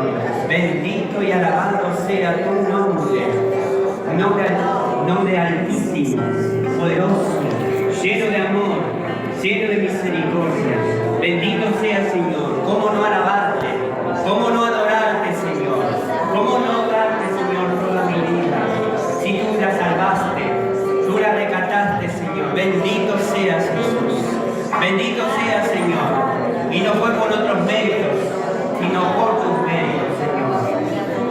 Señor. Bendito y alabado sea tu nombre. Nombre altísimo, poderoso, lleno de amor, lleno de misericordia. Bendito sea, Señor. ¿Cómo no alabarte? ¿Cómo no adorarte, Señor? ¿Cómo no darte, Señor, toda mi vida? Si tú la salvaste, tú la rescataste, Señor. Bendito seas, Jesús. Bendito seas, Señor. Y no fue por otros méritos, sino por tus méritos, Señor.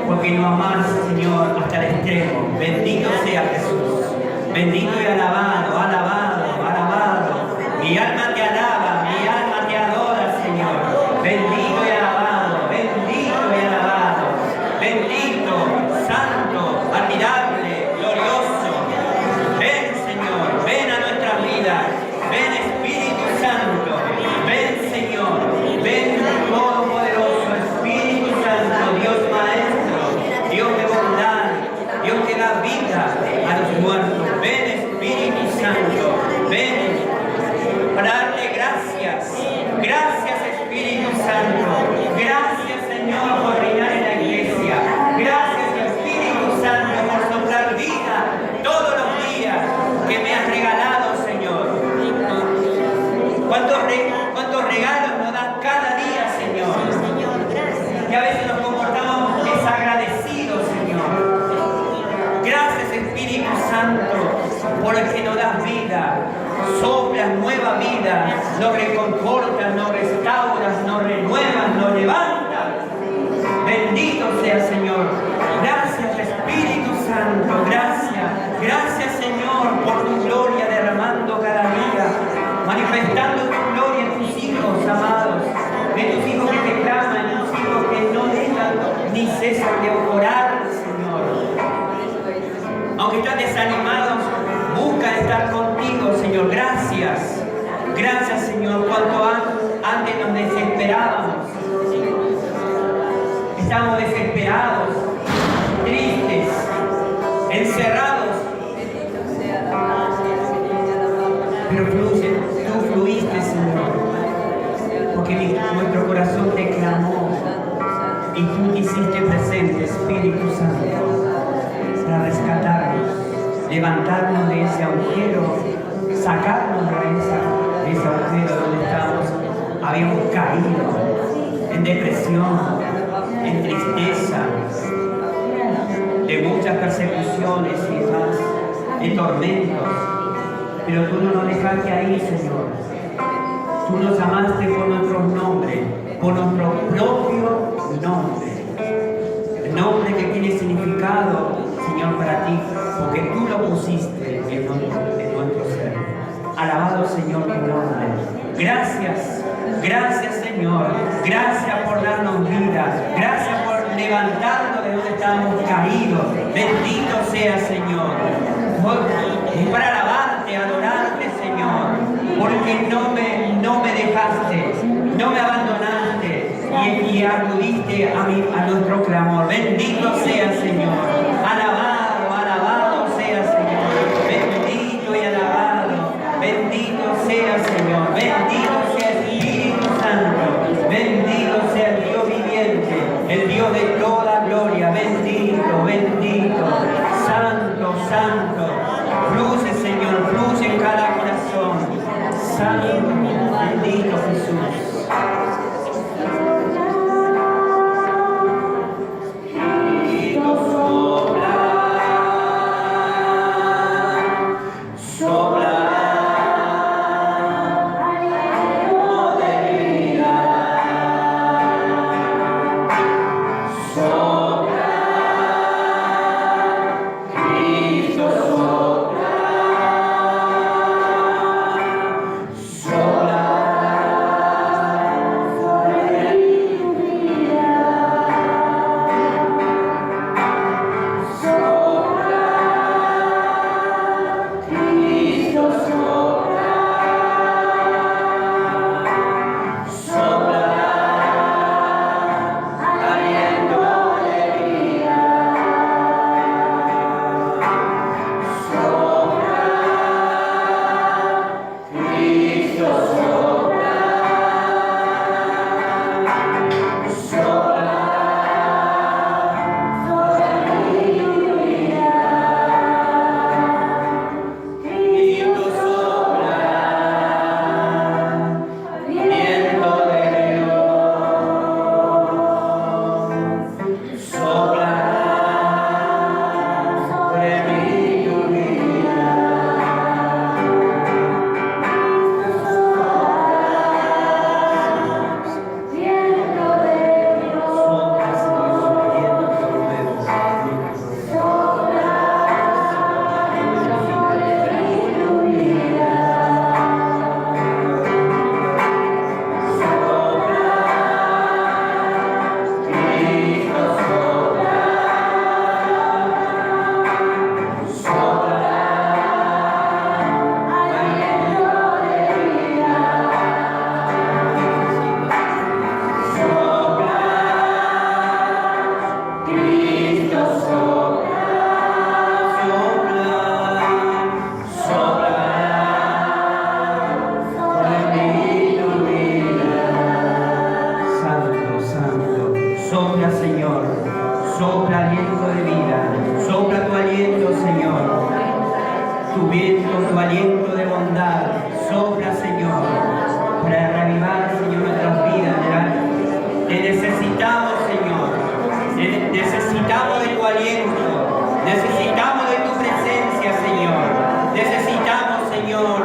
Porque no amás, Señor, hasta el extremo. Bendito sea Jesús. Bendito y alabado, alabado, alabado. Mi alma te alaba, mi alma te adora, Señor. Bendito y alabado, bendito y alabado. Bendito, santo, admirable, glorioso. Ven, Señor, ven a nuestra vida. Ven, Espíritu Santo. Ven, Señor. Ven, Todopoderoso, Espíritu Santo, Dios Maestro, Dios de bondad, Dios que da vida a los muertos. Ven, Espíritu Santo. Ven para darte gracias. Gracias, Espíritu Santo. Gracias, Señor, por reinar en la iglesia. Gracias, Espíritu Santo, por soplar vida todos los días que me has regalado, Señor. ¿Cuántos regalos nos das cada día, Señor? Que a veces nos comportamos desagradecidos, Señor. Gracias, Espíritu Santo, por el que nos das vida. Soplas nueva vida, nos reconfortas, nos restauras, nos renuevas, nos levantas. Bendito sea, Señor. Gracias, Espíritu Santo. Gracias. Gracias, Señor, por tu gloria derramando cada día, manifestando tu gloria en tus hijos amados, en tus hijos que te claman, en tus hijos que no dejan ni cesan de orar, Señor. Aunque están desanimados, busca estar contigo, Señor. Gracias. Gracias, Señor. Cuanto antes nos desesperábamos. Estamos desesperados, tristes, encerrados. Pero tú fluiste, Señor. Porque nuestro corazón te clamó. Y tú te hiciste presente, Espíritu Santo, para rescatarnos, levantarnos de ese agujero, sacarnos de ese agujero donde habíamos caído en depresión, en tristeza, de muchas persecuciones y demás, de tormentos. Pero tú no nos dejaste ahí, Señor. Tú nos amaste por nuestro nombre, por nuestro propio nombre. El nombre que tiene significado, Señor, para ti, porque tú lo pusiste en nuestro ser. Alabado, Señor, tu nombre. Gracias, gracias, Señor. Gracias por darnos vida. Gracias por levantarnos de donde estábamos caídos. Bendito sea, Señor. Es para alabarte, adorarte, Señor. Porque no me dejaste, no me abandonaste y acudiste a nuestro clamor. Bendito sea, Señor. Alabado, alabado sea, Señor. Bendito y alabado. Bendito sea, Señor. Bendito sea el Espíritu Santo. Bendito sea el Dios viviente, el Dios de toda gloria. Bendito, bendito. Santo, santo. Fluye, Señor, fluye en cada corazón. Santo, bendito Jesús. aliento de bondad sopla, Señor, para reavivar, Señor, nuestras vidas. Te necesitamos, Señor. Necesitamos de tu aliento. Necesitamos de tu presencia, Señor. Necesitamos, Señor,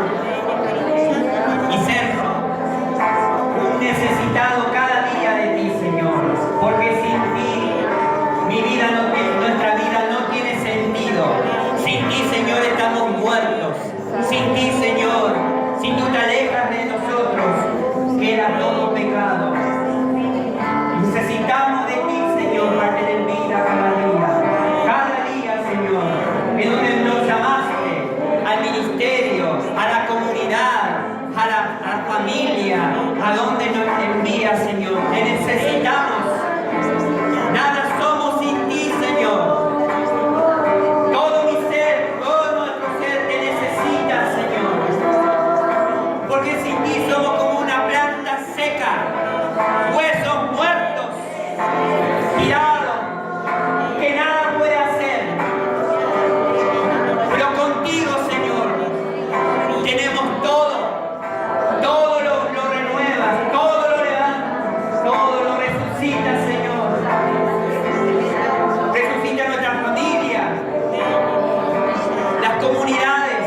y ser un necesitado cada día de ti, Señor. Porque sin ti, nuestra vida no tiene sentido. Sin ti, Señor, estamos muertos. Sin ti, Señor, si tú te alejas de nosotros, queda todo pecado. Necesitamos de ti, Señor, para tener vida cada día. Cada día, Señor, en donde nos llamaste al ministerio, a la comunidad, a la familia, a donde nos envías, Señor. Te necesitamos. Nada somos sin ti, Señor. Todo mi ser, todo nuestro ser te necesita, Señor. Porque sin ti somos como una planta seca, huesos muertos, tirados, que nada puede hacer. Pero contigo, Señor, tenemos todo. Todo lo renuevas, todo lo levantas, todo lo resucitas, Señor. Resucita nuestra familia, las comunidades.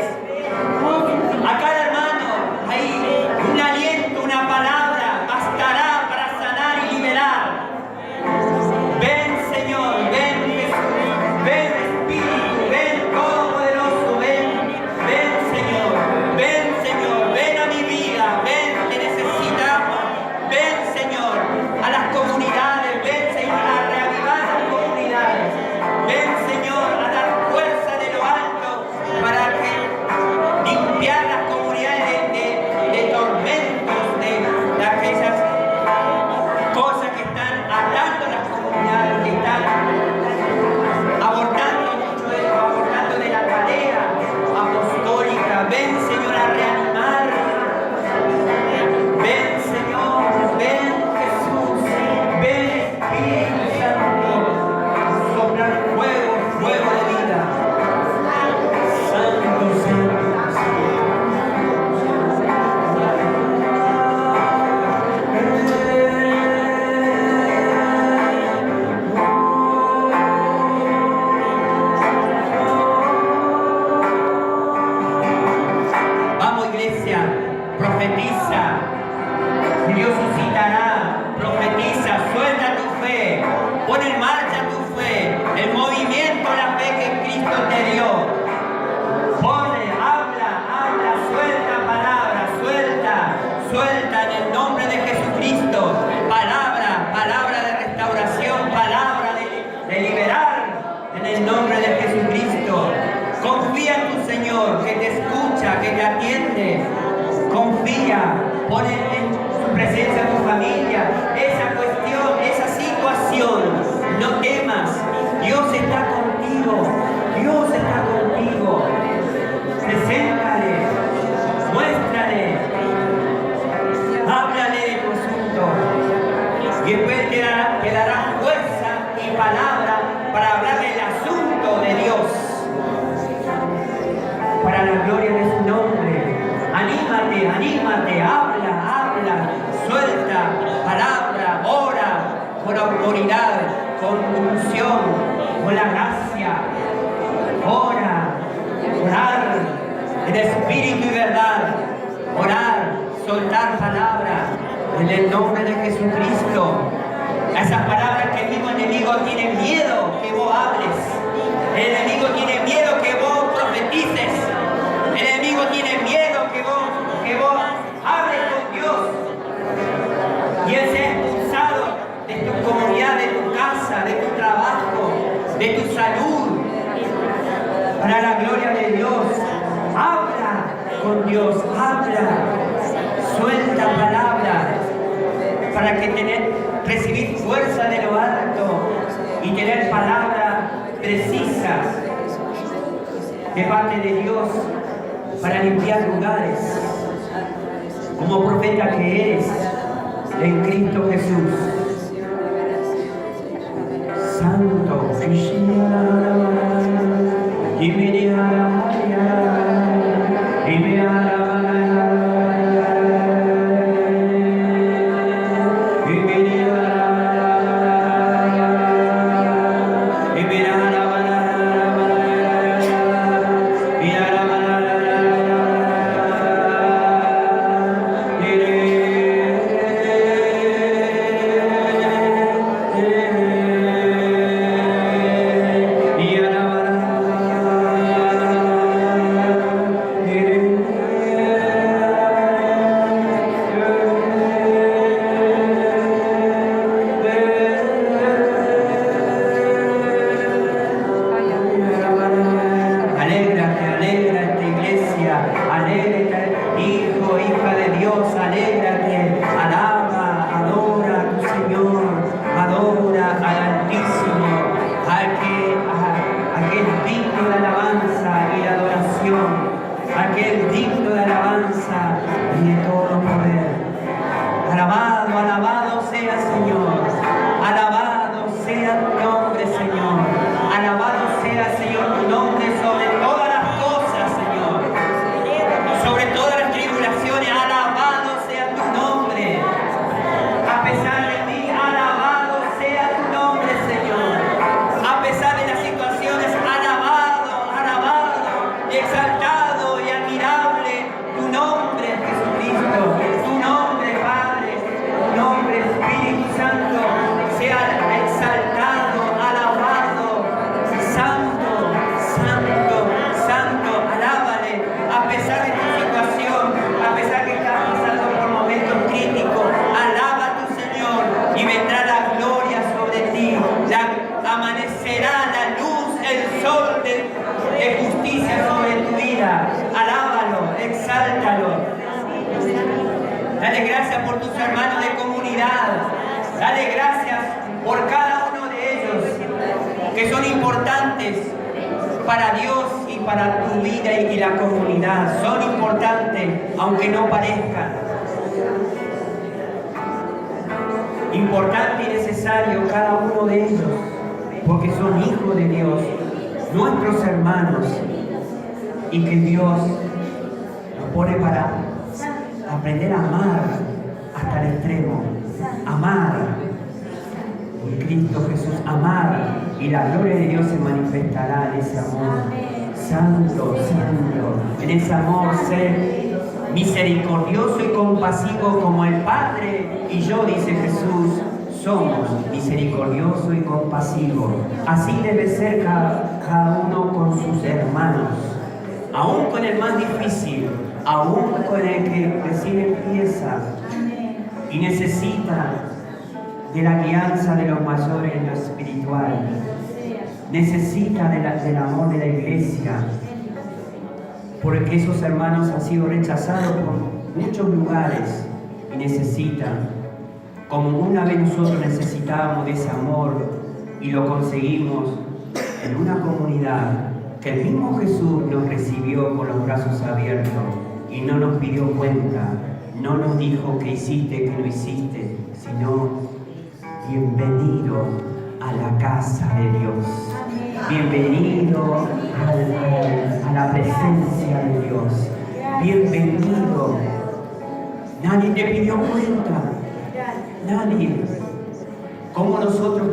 A cada hermano hay un aliento, una palabra, bastará para sanar y liberar. Ven, Señor, ven, Jesús, ven, Espíritu, ven, Todopoderoso, ven, Señor, ven a mi vida, ven, te necesitamos. Ven, Señor, a las comunidades, ven, Señor, a reavivar las comunidades. Ven, Señor, a dar fuerza de lo alto para que limpiar las comunidades de tormentos, de aquellas cosas que están atando las comunidades, que están abortando mucho de la tarea apostólica. Ven, Señor, a reanimar. Ven, Señor, ven, Jesús, ven, Espíritu Santo, soplar fuego de vida. Santo, Santo. Vamos, iglesia, profetiza. Dios suscitará, profetiza, suelta tu fe, pon en marcha tu fe, el movimiento, la fe que Cristo te dio. Pone, habla, suelta palabra, suelta en el nombre de Jesucristo. Palabra de restauración, palabra de liberar en el nombre de Jesucristo. Confía en tu Señor, que te escucha, que te atiende. Confía, pon en su presencia a tu familia, esa cuestión, esa situación. No temas, Dios está contigo, Dios está contigo. Preséntale, muéstrale, háblale de tu asunto. Y después te dará fuerza y palabra para hablar del asunto de Dios, para la gloria de su nombre. Anímate, habla, suelta palabra, ora con autoridad, con unción, con la gracia. Orar en espíritu y verdad. Orar, soltar palabra en el nombre de Jesucristo. Esas palabras que el mismo enemigo tiene miedo que vos hables. El enemigo tiene miedo que vos profetices. El enemigo tiene miedo que vos hables con Dios. Y él se ha expulsado de tu comunidad, de tu casa, de tu trabajo, de tu salud. Para la gloria de Dios. Habla con Dios, suelta palabra para que recibir fuerza de lo alto y tener palabras precisas de parte de Dios para limpiar lugares, como profeta que eres en Cristo Jesús. Santo, y Alabado, alabado sea, Señor. Alabado sea tu nombre, Señor. Alabado sea, Señor, tu nombre sobre todas las cosas, Señor. Sobre todas las tribulaciones, alabado sea tu nombre. A pesar de mí, alabado sea tu nombre, Señor. A pesar de las situaciones, alabado, alabado, exaltado y admirable tu nombre, Jesucristo. Tu nombre, Padre. Tu nombre, Espíritu Santo, sea exaltado, alabado. Santo, santo, santo, alábale. A pesar de tu situación, a pesar que estás pasando por momentos críticos, alaba a tu Señor y vendrá la gloria sobre ti. Amanecerá la luz, el sol de justicia sobre tu vida. Alábalo, exáltalo. Dale gracias por tus hermanos de comunidad. Dale gracias por cada uno de ellos que son importantes para Dios y para tu vida y la comunidad. Son importantes, aunque no parezcan. Importante y necesario cada uno de ellos, porque son hijos de Dios, nuestros hermanos, y que Dios nos pone para aprender a amar hasta el extremo. Amar en Cristo Jesús, amar, y la gloria de Dios se manifestará en ese amor. Santo, santo, en ese amor ser misericordioso y compasivo como el Padre y yo, dice Jesús, somos misericordioso y compasivo. Así debe ser cada uno con sus hermanos, aún con el más difícil, aún con el que recién empieza y necesita de la guianza de los mayores en lo espiritual. Necesita del amor de la iglesia, porque esos hermanos han sido rechazados por muchos lugares y necesitan, como una vez nosotros necesitábamos de ese amor y lo conseguimos en una comunidad que el mismo Jesús nos recibió con los brazos abiertos y no nos pidió cuenta, no nos dijo qué hiciste, qué no hiciste, sino bienvenido a la casa de Dios. Bienvenido a la presencia de Dios. Bienvenido. Nadie te pidió cuenta. Nadie. Como nosotros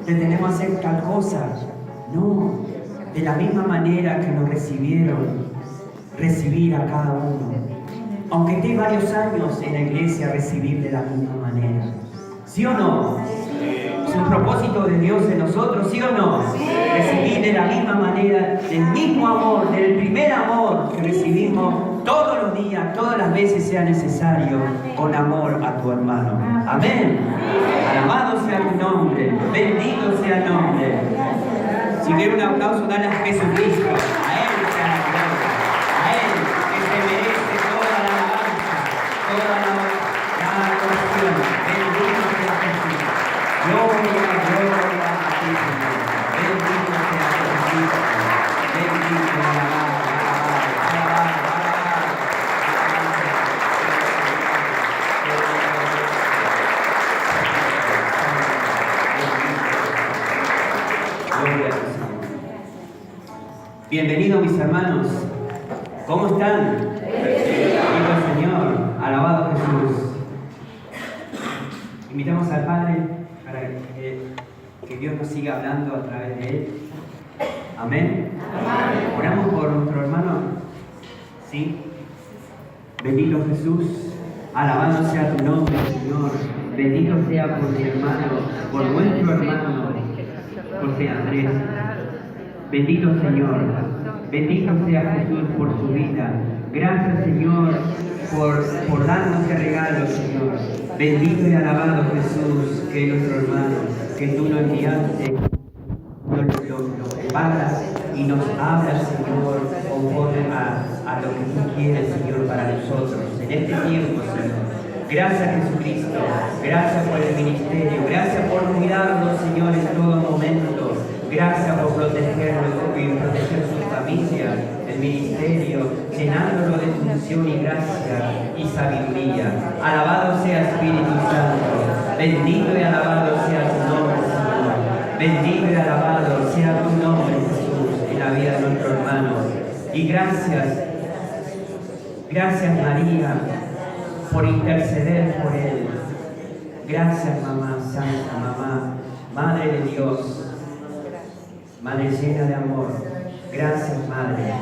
te tenemos que hacer tal cosa. No. De la misma manera que nos recibieron, recibir a cada uno. Aunque esté varios años en la iglesia, recibir de la misma manera. ¿Sí o no? Es un propósito de Dios en nosotros, ¿sí o no? Recibir de la misma manera, del mismo amor, del primer amor que recibimos todos los días, todas las veces sea necesario, con amor a tu hermano. Amén. Alabado sea tu nombre, bendito sea el nombre. Si quiero un aplauso, dale a Jesucristo. A Él sea la gloria. A Él que se merece toda la alabanza, toda la adoración. Bendito sea Jesús. Gloria, gloria a ti, Señor. Bendito sea Jesucristo. Bendito, alabado, alabado, alabado, alabado. Gloria a ti, Señor. Bienvenidos, mis hermanos. ¿Cómo están? Bendito el Señor. Alabado Jesús. Invitamos al Padre para que Dios nos siga hablando a través de Él. Amén. Amén. Oramos por nuestro hermano. ¿Sí? Bendito Jesús. Alabado sea tu nombre, Señor. Bendito sea por mi hermano, por nuestro hermano, José Andrés. Bendito Señor. Bendito sea Jesús por su vida. Gracias, Señor, por darnos ese regalo, Señor. Bendito y alabado Jesús, que es nuestro hermano, que tú lo enviaste, lo preparas y nos hablas, Señor, conforme a lo que tú quieres, Señor, para nosotros en este tiempo, Señor. Gracias, Jesucristo. Gracias por el ministerio. Gracias por cuidarnos, Señor, en todo momento. Gracias por protegernos y proteger sus familias, en el ministerio, llenándolo de función y gracia y sabiduría. Alabado sea Espíritu Santo, bendito y alabado sea tu nombre, Señor. Bendito y alabado sea tu nombre, Jesús, en la vida de nuestro hermano. Y gracias María, por interceder por él. Gracias, mamá santa, mamá, Madre de Dios, Madre llena de amor. Gracias, Madre.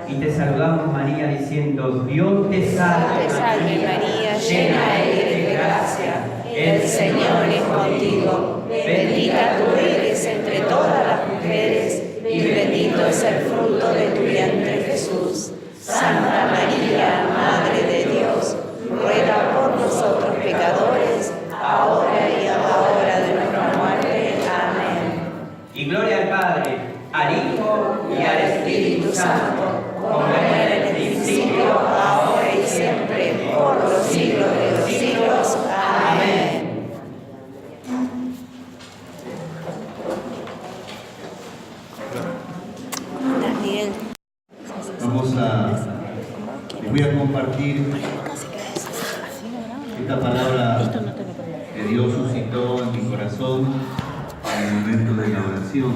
Y te saludamos, María, diciendo: Dios te salve, María, llena eres de gracia. El Señor es contigo. Bendita tú eres entre todas las mujeres, y bendito es el fruto de tu vientre, Jesús. Santa María, Madre de Dios, ruega por nosotros pecadores, ahora y a la hora de nuestra muerte. Amén. Y gloria al Padre, al Hijo y al Espíritu Santo, como era en el principio, ahora y siempre, por los siglos de los siglos. Amén. Les voy a compartir esta palabra que Dios suscitó en mi corazón en el momento de la oración.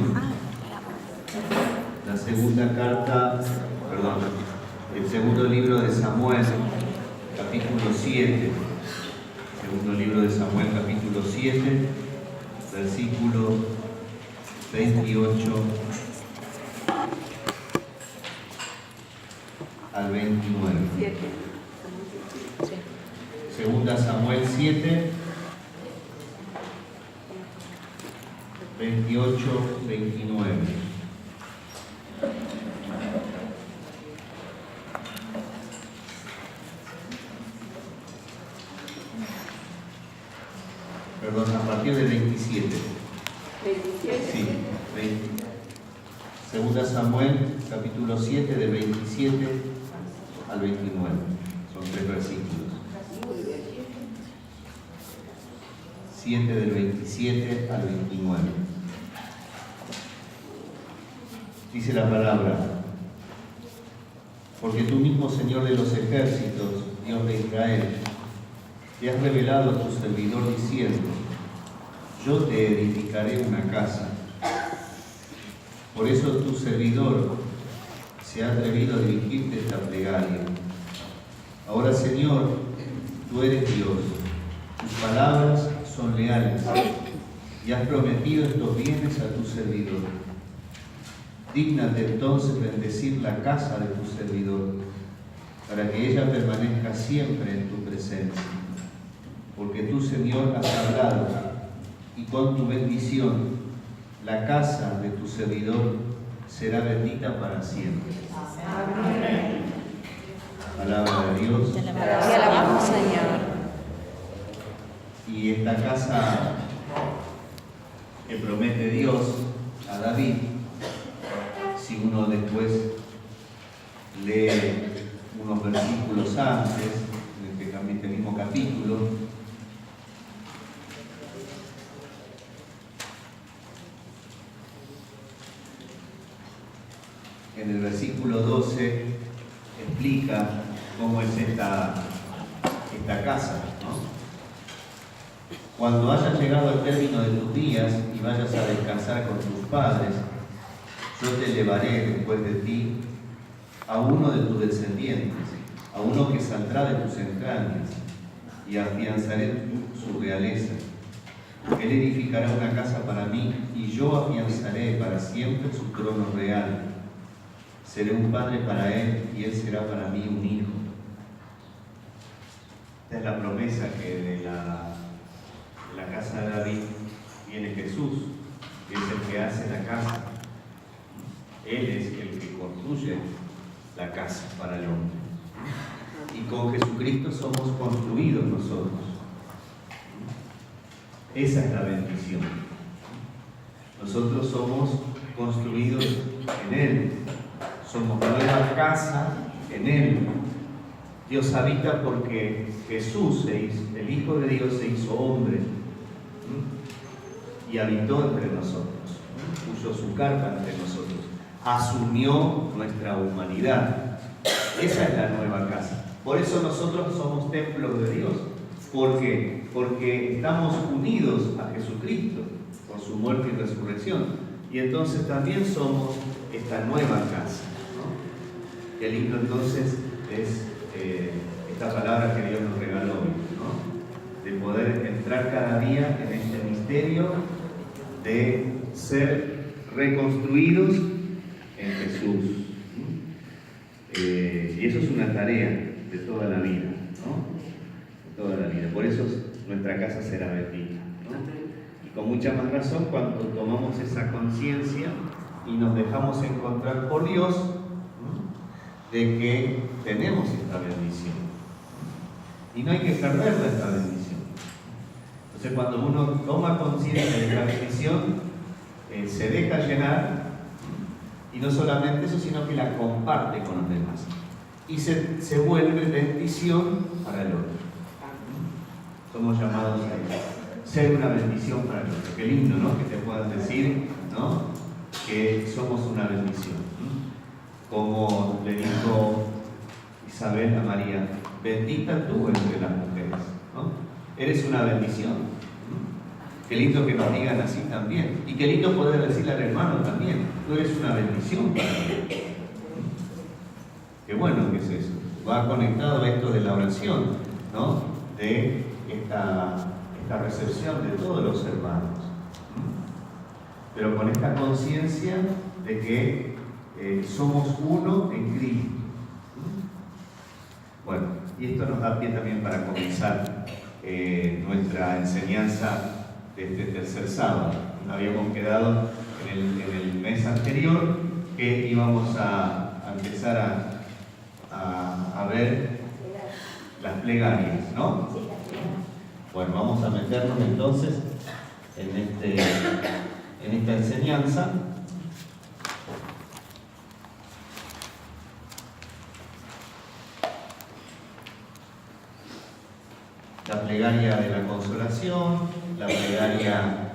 La segunda carta, el segundo libro de Samuel, capítulo 7. Segundo libro de Samuel, capítulo 7, versículo 28 al 29. Segunda Samuel 7, 28, 29. Perdón, a partir del 27. Sí, 20. Segunda Samuel, capítulo 7, del 27 al 29. Son 3 versículos. 7 del 27 al 29. Dice la palabra: porque tú mismo, Señor de los ejércitos, Dios de Israel, te has revelado a tu servidor diciendo: yo te edificaré una casa. Por eso tu servidor se ha atrevido a dirigirte esta plegaria. Ahora, Señor, tú eres Dios, tus palabras son leales, y has prometido estos bienes a tu servidor. Dígnate entonces bendecir la casa de tu servidor, para que ella permanezca siempre en tu presencia. Porque tú, Señor, has hablado, y con tu bendición la casa de tu servidor será bendita para siempre. Amén. Palabra de Dios. Te alabamos, Señor. Y esta casa que promete Dios a David, si uno después lee unos versículos antes, en este mismo capítulo, en el versículo 12 explica cómo es esta casa, ¿no? Cuando hayas llegado al término de tus días y vayas a descansar con tus padres, yo te llevaré después de ti a uno de tus descendientes, a uno que saldrá de tus entrañas, y afianzaré su realeza. Él edificará una casa para mí, y yo afianzaré para siempre su trono real. Seré un padre para él, y él será para mí un hijo. Esta es la promesa que de la casa de David viene Jesús, que es el que hace la casa. Él es el que construye la casa para el hombre. Y con Jesucristo somos construidos nosotros. Esa es la bendición. Nosotros somos construidos en Él. Somos nueva casa en Él. Dios habita porque Jesús, el Hijo de Dios, se hizo hombre y habitó entre nosotros, puso su carpa entre nosotros. asumió nuestra humanidad. Esa es la nueva casa. Por eso nosotros somos templos de Dios. ¿Por qué? Porque estamos unidos a Jesucristo por su muerte y resurrección. Y entonces también somos esta nueva casa, ¿no? Qué lindo entonces es esta palabra que Dios nos regaló hoy, ¿no? De poder entrar cada día en este misterio de ser reconstruidos en Jesús. Y eso es una tarea de toda la vida, ¿no? De toda la vida. Por eso nuestra casa será bendita, ¿no? Y con mucha más razón cuando tomamos esa conciencia y nos dejamos encontrar por Dios, ¿no? De que tenemos esta bendición. Y no hay que perderla esta bendición. Entonces cuando uno toma conciencia de la bendición, se deja llenar, y no solamente eso, sino que la comparte con los demás. Y se vuelve bendición para el otro. Somos llamados a ser una bendición para el otro. Qué lindo, ¿no? Que te puedan decir, ¿no? Que somos una bendición. Como le dijo Isabel a María, bendita tú entre las mujeres, ¿no? Eres una bendición. Qué lindo que nos digan así también. Y qué lindo poder decirle al hermano también, tú eres una bendición para mí. Qué bueno que es eso. Va conectado a esto de la oración, ¿no? De esta recepción de todos los hermanos. Pero con esta conciencia de que somos uno en Cristo. Bueno, y esto nos da pie también para comenzar nuestra enseñanza de este tercer sábado. Habíamos quedado en el mes anterior que íbamos a empezar a ver las plegarias, ¿no? Bueno, vamos a meternos entonces en esta enseñanza. La plegaria de la consolación, la plegaria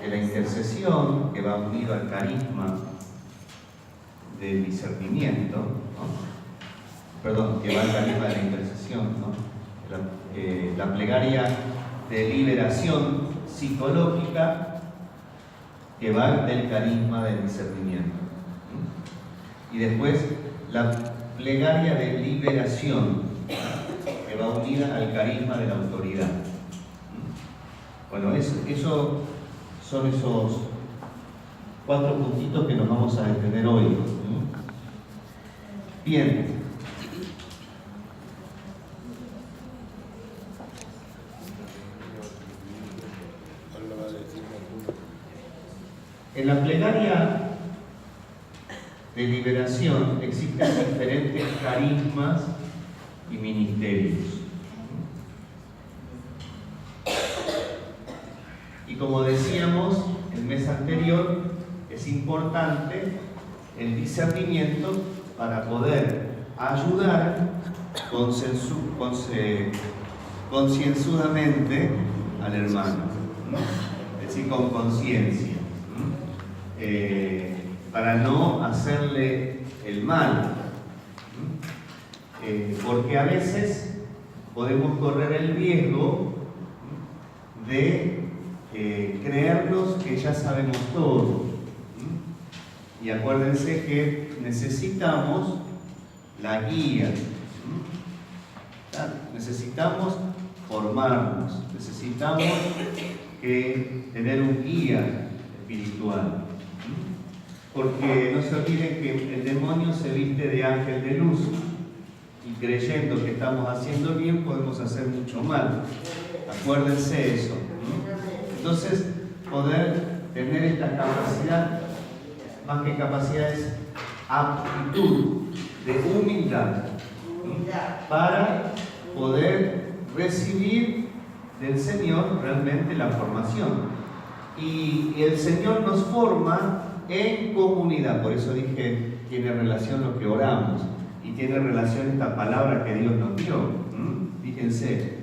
de la intercesión, que va unido al carisma del discernimiento, ¿no? Perdón, que va al carisma de la intercesión, ¿no? La plegaria de liberación psicológica, que va del carisma del discernimiento. Y después la plegaria de liberación, que va unida al carisma de la autoridad. Bueno, eso son esos 4 puntitos que nos vamos a detener hoy. Bien. En la plegaria de liberación existen diferentes carismas y ministerios. Y como decíamos el mes anterior, es importante el discernimiento para poder ayudar concienzudamente al hermano, ¿no? Es decir, con conciencia, para no hacerle el mal. Porque a veces podemos correr el riesgo de creernos que ya sabemos todo. Y acuérdense que necesitamos la guía, necesitamos formarnos, necesitamos tener un guía espiritual. Porque no se olviden que el demonio se viste de ángel de luz. Y creyendo que estamos haciendo bien, podemos hacer mucho mal. Acuérdense eso, ¿no? Entonces, poder tener esta capacidad, más que capacidad, es aptitud de humildad, ¿no? Para poder recibir del Señor realmente la formación. Y el Señor nos forma en comunidad. Por eso dije, tiene relación lo que oramos. Y tiene relación esta palabra que Dios nos dio. Fíjense,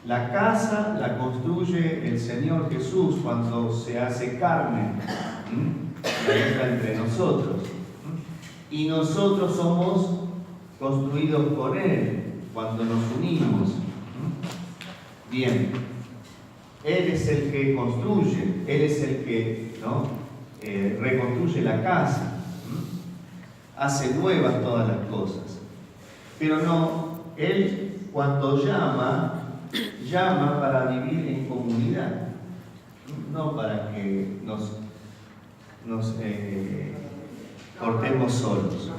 La casa la construye el Señor Jesús cuando se hace carne, la entra entre nosotros. Y nosotros somos construidos por Él cuando nos unimos. Bien, Él es el que construye, Él es el que reconstruye la casa, hace nuevas todas las cosas. Pero no, Él cuando llama para vivir en comunidad, no para que nos cortemos solos.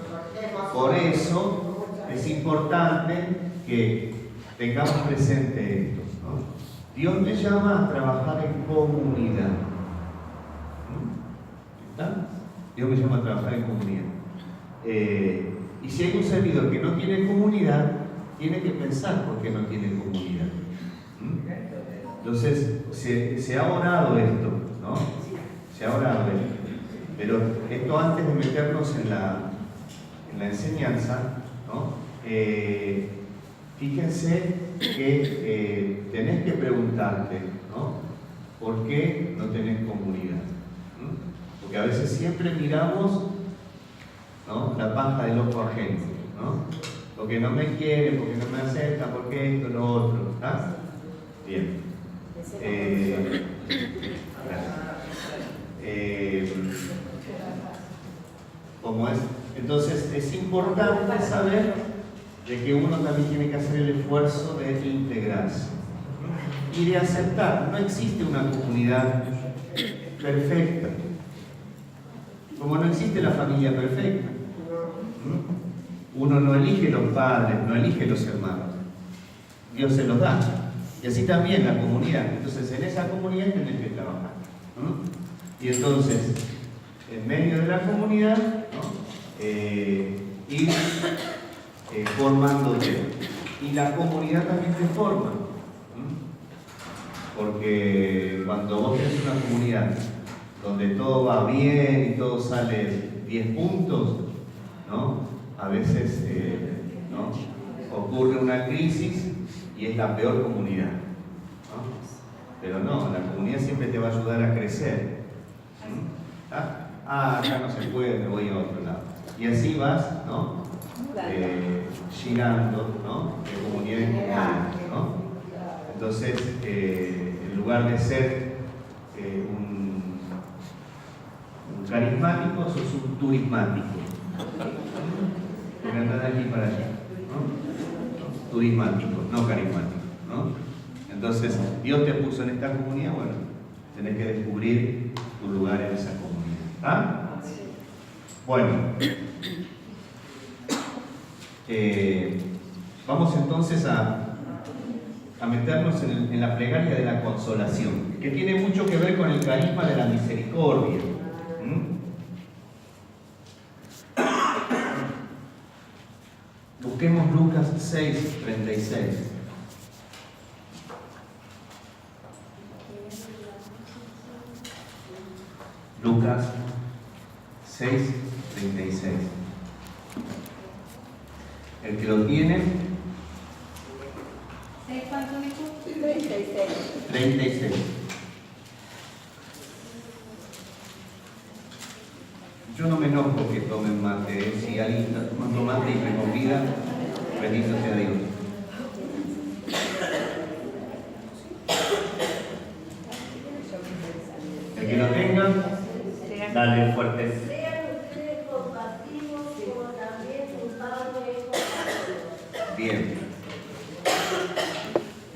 Por eso es importante que tengamos presente esto, ¿no? Dios me llama a trabajar en comunidad. ¿Está? Dios me llama a trabajar en comunidad. Y si hay un servidor que no tiene comunidad, tiene que pensar por qué no tiene comunidad. Entonces, se ha orado esto, ¿no? Se ha orado esto. Pero esto antes de meternos en la enseñanza, ¿no? Fíjense que tenés que preguntarte, ¿no? ¿Por qué no tenés comunidad? Porque a veces siempre miramos, ¿no?, la paja del ojo ajeno, ¿no? Porque no me quiere, porque no me acepta, porque esto, lo otro. ¿Ah? Bien. ¿Cómo es? Entonces es importante saber de que uno también tiene que hacer el esfuerzo de integrarse y de aceptar. No existe una comunidad perfecta, como no existe la familia perfecta. Uno no elige los padres, no elige los hermanos. Dios se los da. Y así también la comunidad. Entonces en esa comunidad tenés que trabajar. Y entonces, en medio de la comunidad, ¿no?, ir formándote. Y la comunidad también te forma. Porque cuando vos tenés una comunidad donde todo va bien y todo sale 10 puntos, ¿no?, a veces ¿no?, ocurre una crisis y es la peor comunidad, ¿no? Pero no, la comunidad siempre te va a ayudar a crecer. Acá no se puede, me voy a otro lado. Y así vas, ¿no?, girando, ¿no?, de comunidad en comunidad, ¿no? Entonces, en lugar de ser un carismático, sos un turismático. Porque andás de aquí para allá, ¿no? Turismático, no carismático, ¿no? Entonces, Dios te puso en esta comunidad, bueno, tenés que descubrir tu lugar en esa comunidad. ¿Ah? Bueno, vamos entonces a meternos en la plegaria de la consolación, que tiene mucho que ver con el carisma de la misericordia. Busquemos Lucas 6:36. Lucas 6:36. El que lo tiene. 36. Yo no me enojo que tomen mate, si alguien está tomando mate y me convida, bendito sea Dios. El que lo tenga, dale fuerte. Bien.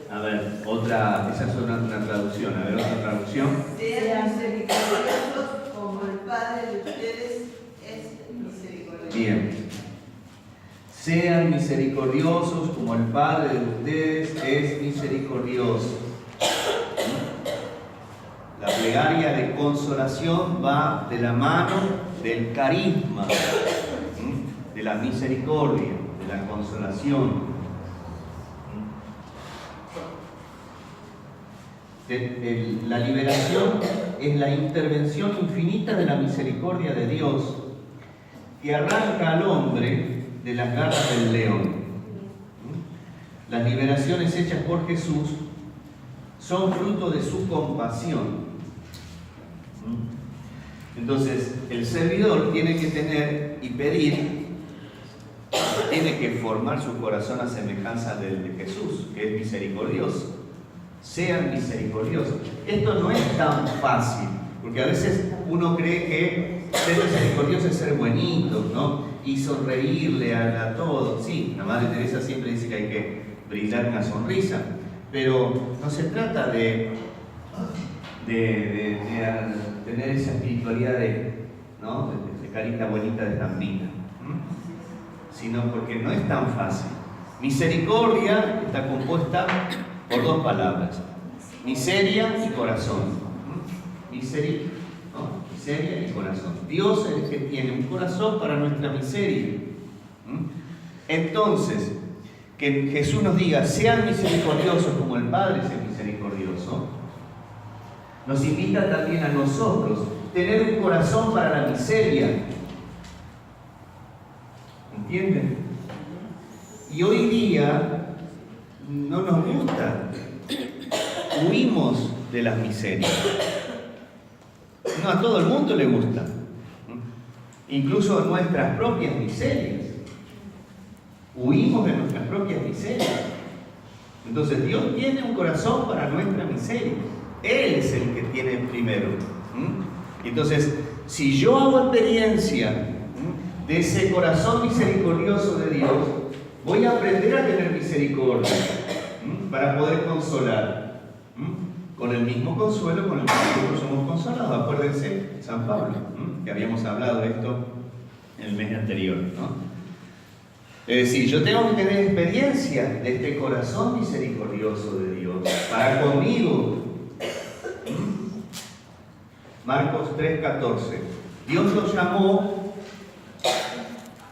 A ver, otra, esa es una traducción, a ver, otra traducción. Sean misericordiosos como el Padre de ustedes es misericordioso. Bien. Sean misericordiosos como el Padre de ustedes es misericordioso. La plegaria de consolación va de la mano del carisma, de la misericordia, de la consolación. La liberación es la intervención infinita de la misericordia de Dios que arranca al hombre de las garras del león. Las liberaciones hechas por Jesús son fruto de su compasión. Entonces, el servidor tiene que tener y pedir, tiene que formar su corazón a semejanza del de Jesús, que es misericordioso. Sean misericordiosos. Esto no es tan fácil, porque a veces uno cree que ser misericordioso es ser bonito, ¿no? Y sonreírle a todos. Sí, la Madre Teresa siempre dice que hay que brindar una sonrisa, pero no se trata de tener esa espiritualidad ¿no? de carita bonita de estampita, sino porque no es tan fácil. Misericordia está compuesta por dos palabras: miseria y corazón. Miseria y corazón. Dios es el que tiene un corazón para nuestra miseria. Entonces, que Jesús nos diga, sean misericordiosos como el Padre es misericordioso, nos invita también a nosotros tener un corazón para la miseria. ¿Entienden? Y hoy día no nos gusta. Huimos de las miserias. No a todo el mundo le gusta. Incluso nuestras propias miserias. Huimos de nuestras propias miserias. Entonces Dios tiene un corazón para nuestra miseria. Él es el que tiene primero. Entonces, si yo hago experiencia de ese corazón misericordioso de Dios, voy a aprender a tener misericordia para poder consolar. Con el mismo consuelo con el que nosotros somos consolados. Acuérdense, San Pablo, que habíamos hablado de esto en el mes anterior, ¿no? Es decir, yo tengo que tener experiencia de este corazón misericordioso de Dios para conmigo. Marcos 3:14. Dios los llamó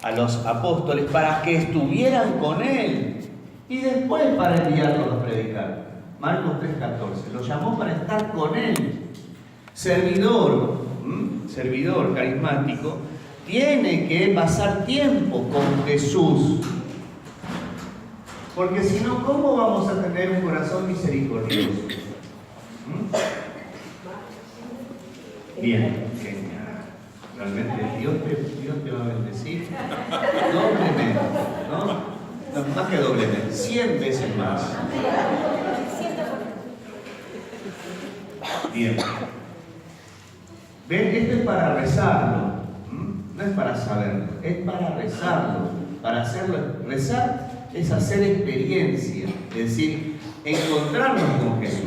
a los apóstoles para que estuvieran con Él y después para enviarlos a predicar. Marcos 3:14. Los llamó para estar con Él. Servidor carismático, tiene que pasar tiempo con Jesús. Porque si no, ¿cómo vamos a tener un corazón misericordioso? Bien, genial. Realmente Dios te va a bendecir doblemente, ¿no? No, más que doblemente, 100 veces más. Bien. ¿Ven? Esto es para rezarlo. No es para saberlo, es para rezarlo, para hacerlo. Rezar es hacer experiencia, es decir, encontrarnos con Jesús.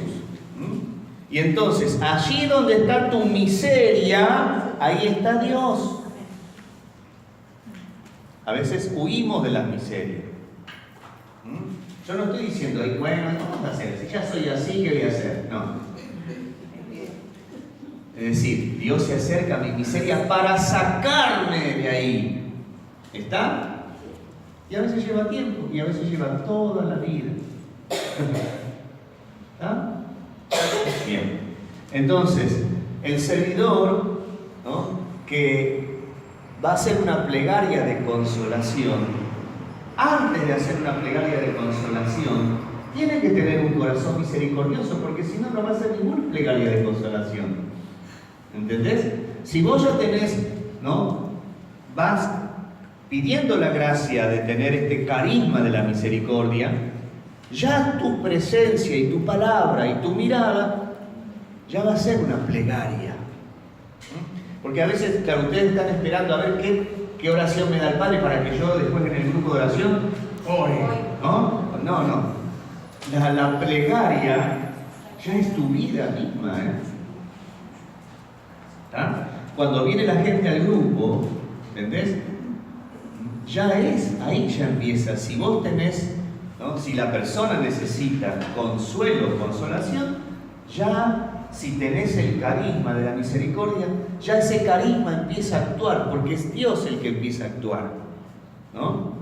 Y entonces, allí donde está tu miseria, ahí está Dios. A veces huimos de las miserias. Yo no estoy diciendo, bueno, ¿qué vamos a hacer? Si ya soy así, ¿qué voy a hacer? No. Es decir, Dios se acerca a mi miseria para sacarme de ahí. ¿Está? Y a veces lleva tiempo, y a veces lleva toda la vida. ¿Está? Bien. Entonces, el servidor, ¿no?, que va a hacer una plegaria de consolación, antes de hacer una plegaria de consolación, tiene que tener un corazón misericordioso, porque si no, no va a hacer ninguna plegaria de consolación. ¿Entendés? Si vos ya tenés, ¿no?, vas pidiendo la gracia de tener este carisma de la misericordia, ya tu presencia y tu palabra y tu mirada ya va a ser una plegaria. Porque a veces, claro, ustedes están esperando a ver qué oración me da el Padre para que yo después en el grupo de oración ore, ¿no? No. La plegaria ya es tu vida misma, ¿Está? Cuando viene la gente al grupo, ¿entendés? Ahí ya empieza. Si vos tenés, ¿no?, si la persona necesita consuelo, consolación, ya si tenés el carisma de la misericordia, ya ese carisma empieza a actuar, porque es Dios el que empieza a actuar, ¿no?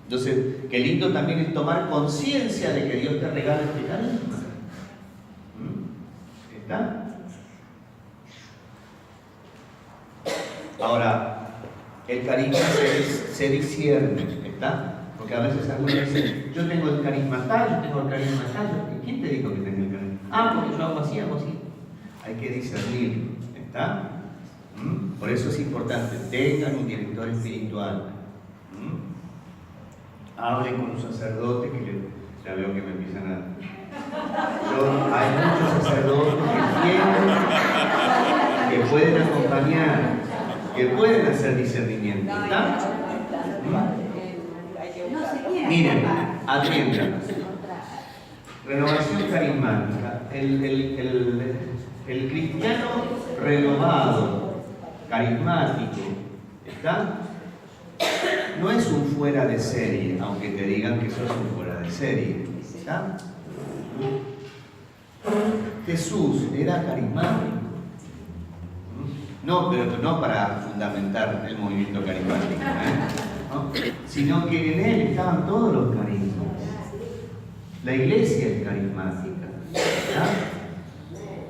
Entonces, qué lindo también es tomar conciencia de que Dios te regala este carisma. ¿Está? Ahora, el carisma se discierne, ¿está? Porque a veces algunos dicen, yo tengo el carisma tal, yo tengo el carisma tal. ¿Quién te dijo que tenés el carisma? Porque yo hago así, hago así. Hay que discernirlo, ¿está? Por eso es importante, tengan un director espiritual. Hablen con un sacerdote ya veo que me empiezan a... hay muchos sacerdotes que pueden acompañar, que pueden hacer discernimiento, ¿está? Miren, atiendan. Renovación carismática. El cristiano renovado, carismático, ¿está? No es un fuera de serie, aunque te digan que sos un fuera de serie, ¿está? Jesús era carismático. No, pero no para fundamentar el movimiento carismático, ¿no? Sino que en él estaban todos los carismas. La iglesia es carismática, ¿verdad?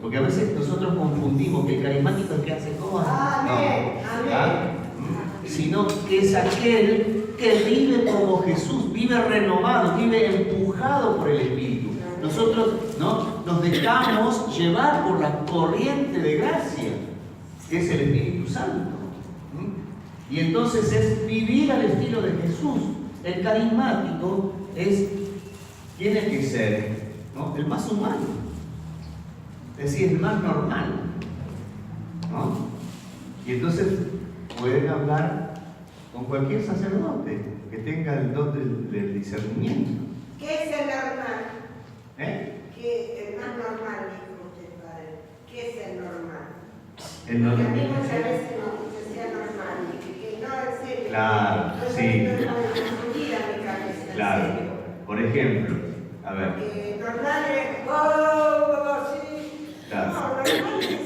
Porque a veces nosotros confundimos que el carismático es que hace cosas, no, sino que es aquel que vive como Jesús, vive renovado, vive empujado por el Espíritu. Nosotros, ¿no?, nos dejamos llevar por la corriente de gracia, que es el Espíritu Santo. Y entonces es vivir al estilo de Jesús. El carismático tiene que ser, ¿no?, el más humano, es decir, el más normal, ¿no? Y entonces pueden hablar con cualquier sacerdote que tenga el don del discernimiento. ¿Qué es el normal? ¿Qué? El más normal, dijo usted, padre. ¿Qué es el normal? El normal. Porque a mí muchas veces me decía normal, y que no, en serio. Claro, sí. No confundida mi cabeza, Claro. en serio. Por ejemplo, a ver. Porque normal es, sí. Claro. No, normal es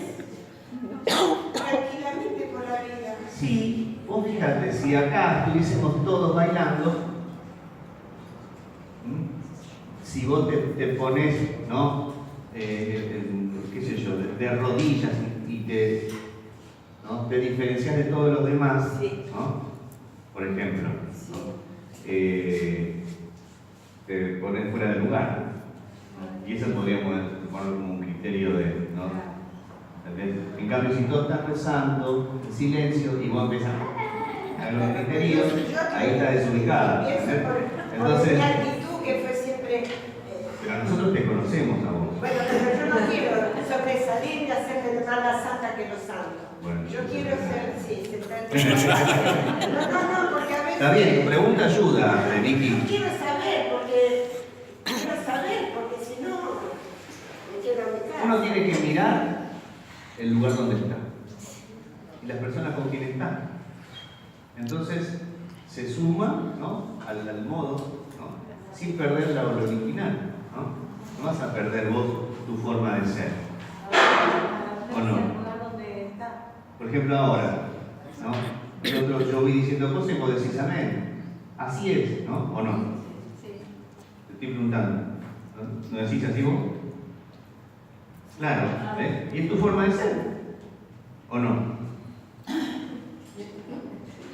tranquilamente por la vida. Sí, vos fíjate, si acá estuviésemos todos bailando, si vos te pones, ¿no?, qué sé yo, de rodillas y te diferencias de todos los demás, Sí. ¿no? Por ejemplo, ¿no?, te pones fuera de lugar, ¿no? Y eso podríamos poner como un criterio de, ¿no? En cambio, si todos están rezando en silencio y vos empezás a los criterios, ahí está desubicada. Entonces, mi actitud que fue siempre. pero nosotros te conocemos a vos. Bueno, pero yo no quiero sobresalir y hacerme más la santa que los santos. Bueno, Yo quiero ser, sí, no, porque a veces. Está bien, tu pregunta ayuda, Vicky. Quiero saber, porque si no, me quedo en mi casa. Uno tiene que mirar el lugar donde está y las personas con quien están. Entonces se suma, ¿no?, al modo, ¿no?, sin perder la original, ¿no? No vas a perder vos tu forma de ser, ¿o no? Por ejemplo, ahora, ¿no?, yo voy diciendo cosas y vos decís amén. Así es, ¿no? ¿O no? Te estoy preguntando, ¿no decís así vos? Claro, ¿eh? ¿Y es tu forma de ser? ¿O no?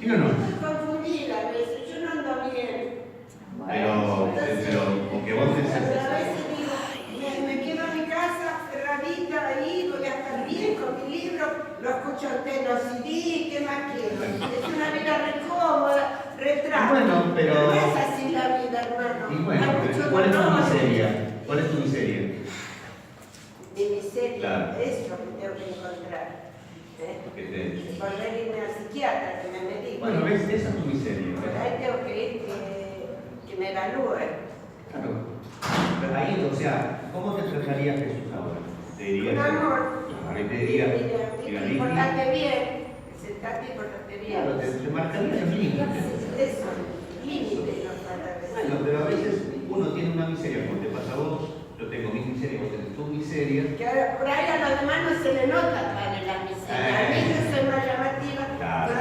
¿Sí o no? Estoy confundida a veces, yo no ando bien. Pero porque vos Pero a te... veces digo, me quedo en mi casa, cerradita ahí, voy a estar bien con mi libro, lo escucho en los CD, ¿qué más quiero? Es una vida re cómoda, retrato. Bueno, pero... No es así la vida, hermano. Y bueno, Hay pero mucho ¿cuál es tu dolor. miseria? ¿Cuál es tu miseria? Mi miseria, Claro. es lo que tengo que encontrar. Que te... Volver a irme al psiquiatra, que me medique. Bueno, ¿ves? Esa es tu miseria. Por ahí tengo que ir, que me evalúe. Claro. Pero ahí, o sea, ¿cómo te trataría Jesús ahora? Te diría... Un amor. Ahora te diría... Mira, Vicky, portate bien, sentarte y portate bien. claro, te marcaría los límites. Eso, límite nos falta. Bueno, pero a veces uno tiene una miseria, como te pasa a vos, yo tengo mi miseria, vos tenés tu miseria. Que ahora, por ahí a los demás no se le nota para la miseria. A mí yo soy más llamativa. Claro.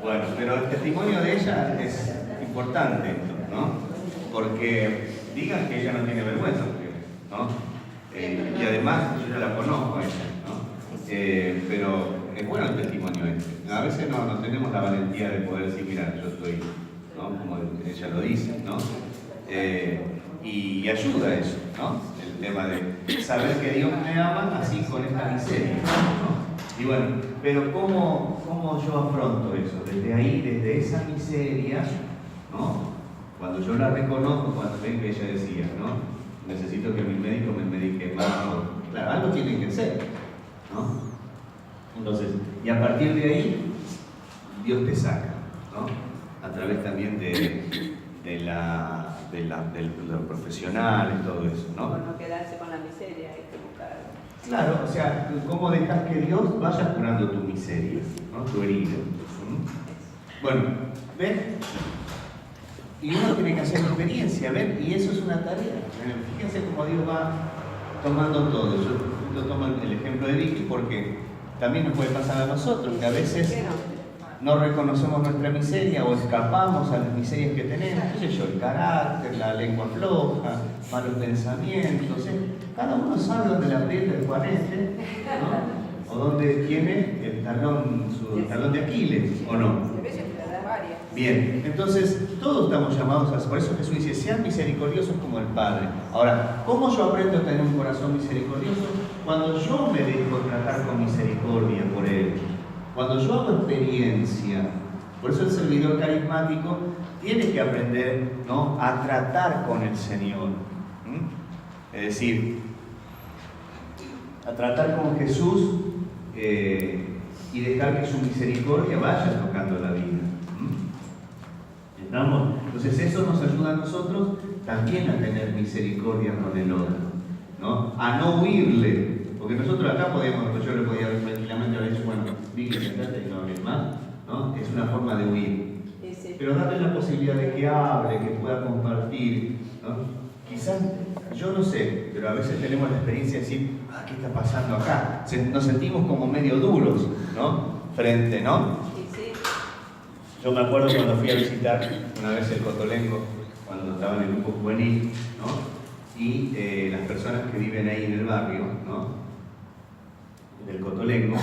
Bueno, pero el testimonio de ella es importante, ¿no? Porque digan que ella no tiene vergüenza, ¿no? Y además yo ya la conozco a ella, ¿no? Pero es bueno el testimonio este. A veces no tenemos la valentía de poder decir, mira, yo soy, ¿no?, como ella lo dice, ¿no? Y ayuda a eso, ¿no? El tema de saber que Dios me ama así con esta miseria, ¿no? Y bueno, pero ¿cómo yo afronto eso? Desde ahí, desde esa miseria, ¿no? Cuando yo la reconozco, cuando ven que ella decía, ¿no? Necesito que mi médico me medique más. Claro, algo tiene que ser, ¿no? Entonces, y a partir de ahí, Dios te saca, ¿no? A través también de los profesionales, todo eso, ¿no? Por no quedarse con la miseria, hay que buscar. Claro, o sea, ¿cómo dejas que Dios vaya curando tu miseria, ¿no? Tu herida? Bueno, ¿ven? Y uno tiene que hacer experiencia, ¿ven? Y eso es una tarea. Fíjense cómo Dios va tomando todo. Yo tomo el ejemplo de Vicky porque también nos puede pasar a nosotros, que a veces no reconocemos nuestra miseria o escapamos a las miserias que tenemos, qué sé yo, el carácter, la lengua floja, malos pensamientos, ¿eh? Cada uno sabe dónde le aprieta el juanete, ¿no? O dónde tiene su talón de Aquiles, ¿o no? Bien, entonces todos estamos llamados a... Por eso Jesús dice, sean misericordiosos como el Padre. Ahora, ¿cómo yo aprendo a tener un corazón misericordioso? Cuando yo me dejo tratar con misericordia por Él. Cuando yo hago experiencia. Por eso el servidor carismático tiene que aprender, ¿no?, a tratar con el Señor. Es decir, a tratar con Jesús y dejar que su misericordia vaya tocando la vida. ¿Estamos? Entonces eso nos ayuda a nosotros también a tener misericordia con el otro, ¿no? A no huirle, porque nosotros acá yo le podía tranquilamente haber dicho, bueno, Vicky, sentate y no hables más, ¿no? Es una forma de huir. Pero darle la posibilidad de que hable, que pueda compartir, ¿no? Quizás, yo no sé, pero a veces tenemos la experiencia de decir, ¿qué está pasando acá? Nos sentimos como medio duros, ¿no? Frente, ¿no? Yo me acuerdo cuando fui a visitar una vez el Cotolengo, cuando estaba en el grupo juvenil, ¿no? Y las personas que viven ahí en el barrio, ¿no?, del Cotolengo,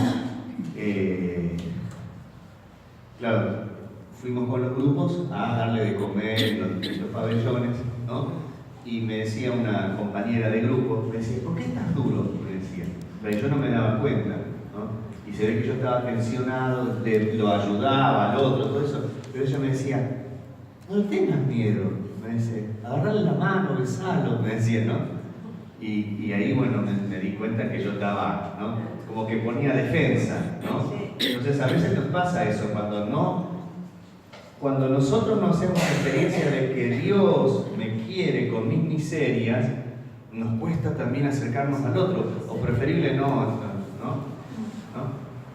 claro, fuimos con los grupos a darle de comer en los distintos pabellones, ¿no? Y me decía una compañera de grupo, me decía, ¿por qué estás duro? Me decía, pero yo no me daba cuenta, ¿no? Y se ve que yo estaba tensionado, lo ayudaba al otro, todo eso. Pero ella me decía, no tengas miedo, me dice, agarrarle la mano, besarlo, me decía, ¿no? Y ahí, bueno, me di cuenta que yo estaba, ¿no?, como que ponía defensa, ¿no? Entonces a veces nos pasa eso, cuando nosotros no hacemos experiencia de que Dios me quiere con mis miserias, nos cuesta también acercarnos al otro, o preferible no.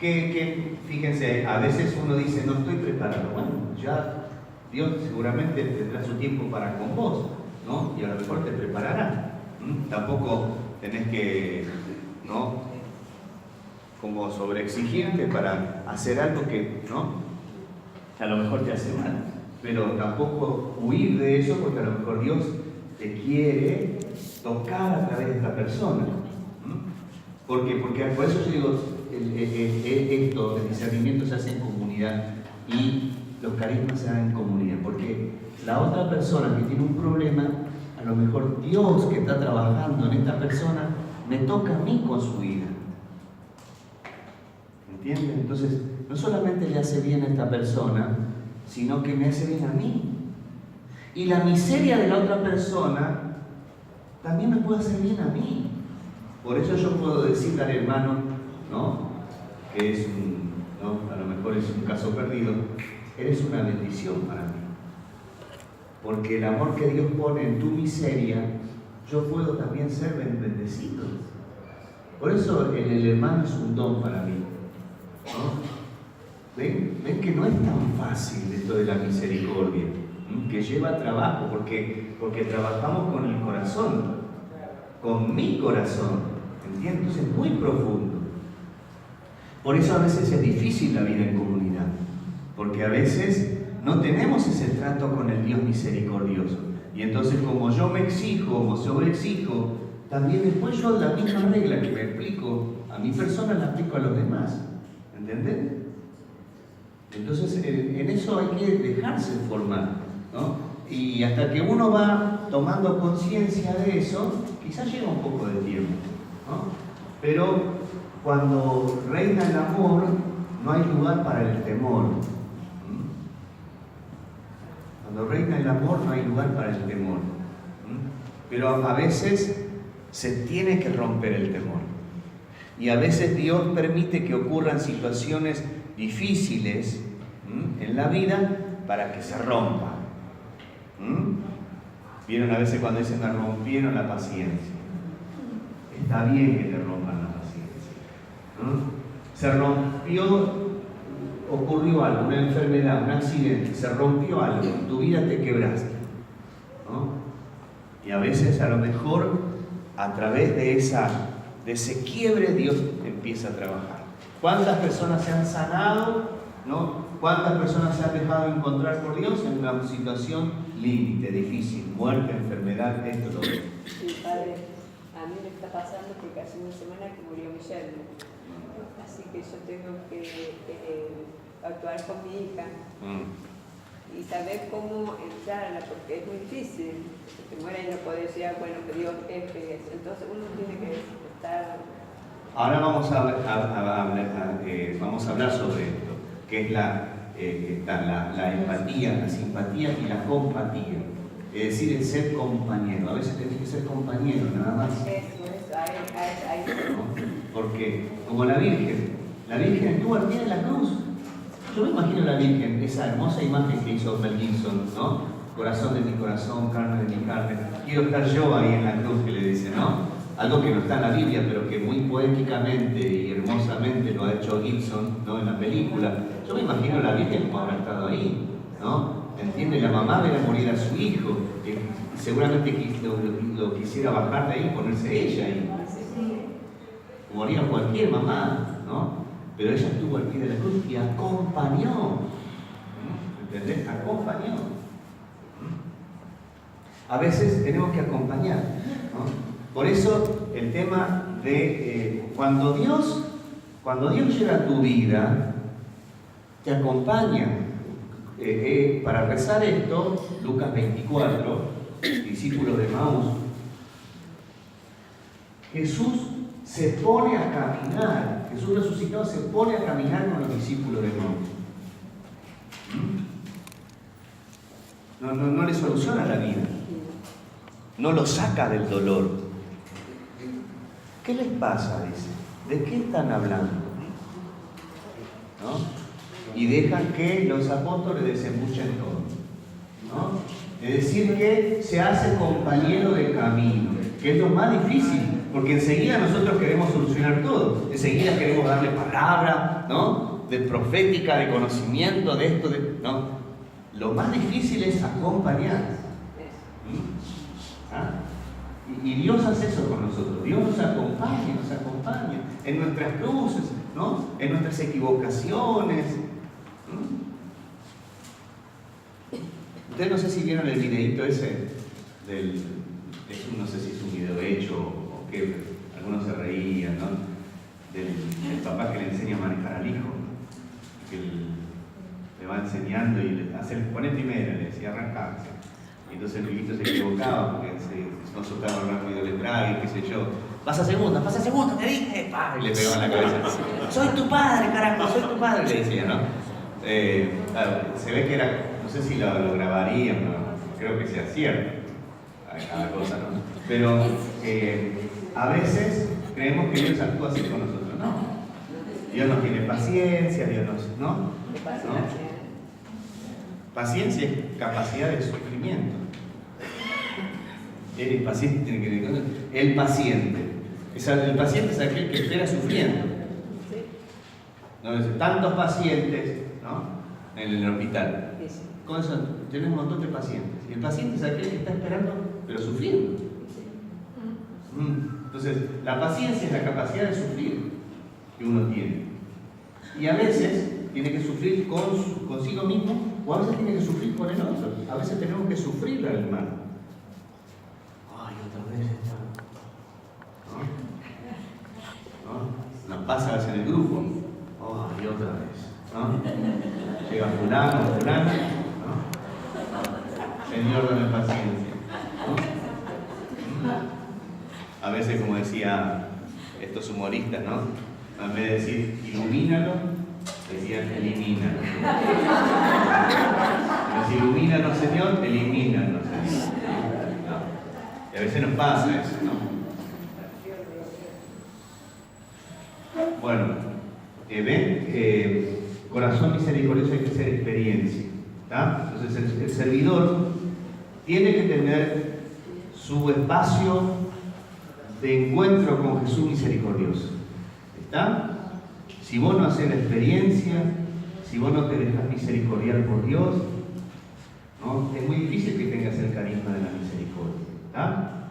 Que fíjense, a veces uno dice, no estoy preparado. Bueno, ya Dios seguramente tendrá su tiempo para con vos, ¿no? Y a lo mejor te preparará. Tampoco tenés que, ¿no?, como sobreexigirte para hacer algo que, ¿no?, a lo mejor te hace mal. Pero tampoco huir de eso, porque a lo mejor Dios te quiere tocar a través de esta persona. Porque por eso yo digo, esto, el discernimiento se hace en comunidad y los carismas se dan en comunidad, porque la otra persona que tiene un problema, a lo mejor Dios que está trabajando en esta persona me toca a mí con su vida. ¿Entienden? Entonces, no solamente le hace bien a esta persona, sino que me hace bien a mí. Y la miseria de la otra persona también me puede hacer bien a mí. Por eso yo puedo decirle al hermano, ¿no?, que es a lo mejor es un caso perdido, eres una bendición para mí. Porque el amor que Dios pone en tu miseria, yo puedo también ser bendecido. Por eso el hermano es un don para mí, ¿no? ¿Ven que no es tan fácil esto de la misericordia? Que lleva trabajo, porque trabajamos con el corazón, con mi corazón. ¿Entiendes? Es muy profundo. Por eso a veces es difícil la vida en comunidad, porque a veces no tenemos ese trato con el Dios misericordioso. Y entonces, como yo me exijo, como sobreexijo, también después yo la misma regla que me aplico a mi persona la aplico a los demás. ¿Entendés? Entonces, en eso hay que dejarse formar, ¿no? Y hasta que uno va tomando conciencia de eso, quizás lleva un poco de tiempo, ¿no? Pero cuando reina el amor, no hay lugar para el temor. Cuando reina el amor, no hay lugar para el temor. Pero a veces se tiene que romper el temor. Y a veces Dios permite que ocurran situaciones difíciles en la vida para que se rompa. ¿Vieron a veces cuando dicen me rompieron la paciencia? Está bien que te rompan la paciencia. Se rompió, ocurrió algo, una enfermedad, un accidente, se rompió algo, en tu vida te quebraste, ¿no? Y a veces a lo mejor a través de ese quiebre Dios empieza a trabajar. ¿Cuántas personas se han sanado, ¿no? ¿Cuántas personas se han dejado encontrar por Dios en una situación límite, difícil, muerte, enfermedad, esto, lo otro? Sí, padre, a mí me está pasando porque hace una semana que murió mi yerno. Así que yo tengo que actuar con mi hija y saber cómo entrarla, porque es muy difícil. Que muera y no poder decir, bueno, que Dios es que es. Entonces uno tiene que estar. Ahora vamos a hablar sobre esto, que es la empatía, la simpatía y la compatía. Es decir, el ser compañero. A veces tenés que ser compañero, nada más. Eso, ahí. ¿No? Porque, como la Virgen estuvo al pie de la cruz. Yo me imagino a la Virgen, esa hermosa imagen que hizo Mel Gibson, ¿no? Corazón de mi corazón, carne de mi carne. Quiero estar yo ahí en la cruz, que le dice, ¿no? Algo que no está en la Biblia, pero que muy poéticamente y hermosamente lo ha hecho Gibson, ¿no? En la película. Yo me imagino a la Virgen como habrá estado ahí, ¿no? ¿Entiende? La mamá ver a morir a su hijo, seguramente lo quisiera bajar de ahí y ponerse ella ahí. Moría cualquier mamá, ¿no? Pero ella estuvo al pie de la cruz y acompañó. ¿Entendés? Acompañó. A veces tenemos que acompañar, ¿no? Por eso el tema de cuando Dios llega a tu vida, te acompaña. Para rezar esto, Lucas 24, discípulos de Maús, Jesús se pone a caminar, Jesús resucitado se pone a caminar con los discípulos de Maús. No le soluciona la vida, no lo saca del dolor. ¿Qué les pasa? Dice, ¿de qué están hablando? ¿No? Y dejan que los apóstoles desembuchen todo, ¿no? Es decir, que se hace compañero de camino, que es lo más difícil, porque enseguida nosotros queremos solucionar todo, enseguida queremos darle palabra, ¿no? De profética, de conocimiento, de esto, ¿no? Lo más difícil es acompañar. ¿Ah? Y Dios hace eso con nosotros, Dios nos acompaña en nuestras cruces, ¿no? En nuestras equivocaciones. Ustedes no sé si vieron el videito ese no sé si es un video hecho o qué, algunos se reían, ¿no? Del papá que le enseña a manejar al hijo, que le va enseñando y le hace, pone primera, le decía arrancarse. Y entonces el hijito se equivocaba porque no soltaba el rango y le trae, qué sé yo. Pasa segunda, te dije, ¡pah! Y le pegaba en la cabeza. Soy tu padre, carajo, soy tu padre, le decía, ¿no? Claro, se ve que era, no sé si lo grabarían, ¿no? Creo que sea cierto, cada cosa, ¿no? Pero a veces creemos que Dios actúa así con nosotros, ¿no? Dios nos tiene paciencia, Dios nos, ¿no? Paciencia es capacidad de sufrimiento. El paciente tiene que ver. El paciente es aquel que espera sufriendo. ¿No? Tantos pacientes, ¿no? En el hospital. Con eso tienes un montón de pacientes. Y el paciente es aquel que está esperando, pero sufriendo. Entonces, la paciencia es la capacidad de sufrir que uno tiene. Y a veces tiene que sufrir consigo mismo, o a veces tiene que sufrir con el otro. A veces tenemos que sufrir al hermano. Ay, otra vez está. ¿No? Nos pasa a veces en el grupo. Ay, otra vez. ¿No? Llega fulano, ¿no? Señor, dame paciencia. ¿No? A veces, como decía estos humoristas, ¿no? En vez de decir ilumínalo, decían elimínalo. Pero si ilumínanos, Señor, elimínanos, Señor. ¿No? Y a veces nos pasa eso, ¿no? Bueno, ven, corazón misericordioso hay que hacer experiencia. ¿Tá? Entonces el servidor tiene que tener su espacio de encuentro con Jesús misericordioso. ¿Está? Si vos no haces la experiencia, si vos no te dejas misericordiar por Dios, ¿no? Es muy difícil que tengas el carisma de la misericordia. ¿Está?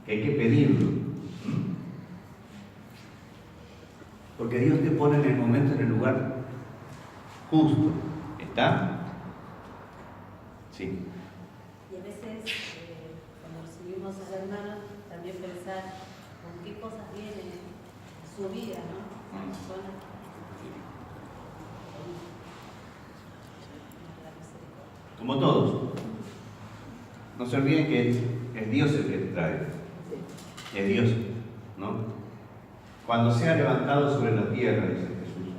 Que hay que pedirlo. Porque Dios te pone en el momento, en el lugar justo. ¿Está? Sí. Y a veces, cuando recibimos al hermano, también pensar con qué cosas viene su vida, ¿no? Como todos. No se olviden que es Dios el que te trae. Es Dios, ¿no? Cuando sea levantado sobre la tierra, dice Jesús,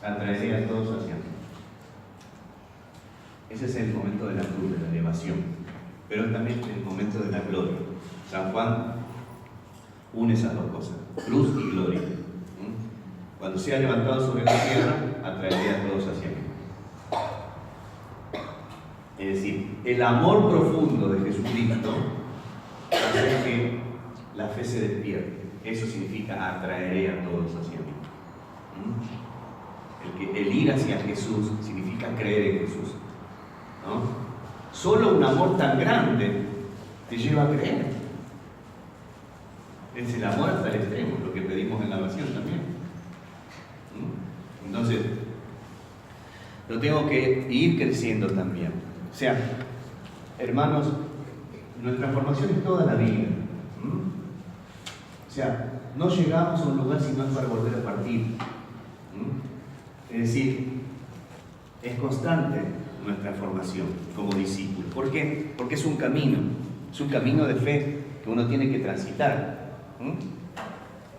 atraeré a todos hacia mí. Ese es el momento de la cruz, de la elevación. Pero también es el momento de la gloria. San Juan une esas dos cosas, cruz y gloria. Cuando sea levantado sobre la tierra, atraeré a todos hacia mí. Es decir, el amor profundo de Jesucristo hace que la fe se despierte. Eso significa atraeré a todos hacia mí. El ir hacia Jesús significa creer en Jesús, ¿no? Solo un amor tan grande te lleva a creer. Es el amor hasta el extremo, lo que pedimos en la oración también. Entonces, lo tengo que ir creciendo también. O sea, hermanos, nuestra formación es toda la vida. O sea, no llegamos a un lugar si no es para volver a partir. Es decir, es constante nuestra formación como discípulo. ¿Por qué? Porque es un camino de fe que uno tiene que transitar.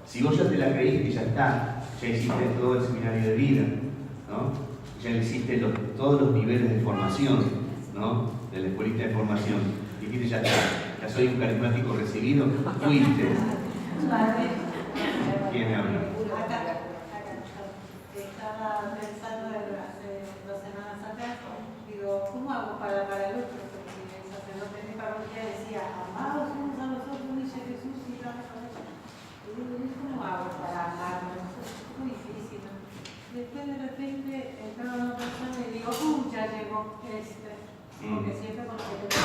Si vos ya te la creíste, ya está, ya hiciste todo el seminario de vida, ¿no? Ya hiciste todos los niveles de formación, ¿no? De la escuelita de formación, y dijiste ya está, ya soy un carismático recibido, fuiste. ¿Quién habla? Estaba pensando hace 2 semanas atrás, digo, ¿cómo hago para el otro? Porque el sacerdote de mi parroquia decía, amados unos a los otros, dice Jesús, y tal, y digo, ¿cómo hago para amarlos? Es muy difícil, ¿no? Después de repente entraba una persona y digo, ya llegó porque siempre con lo que te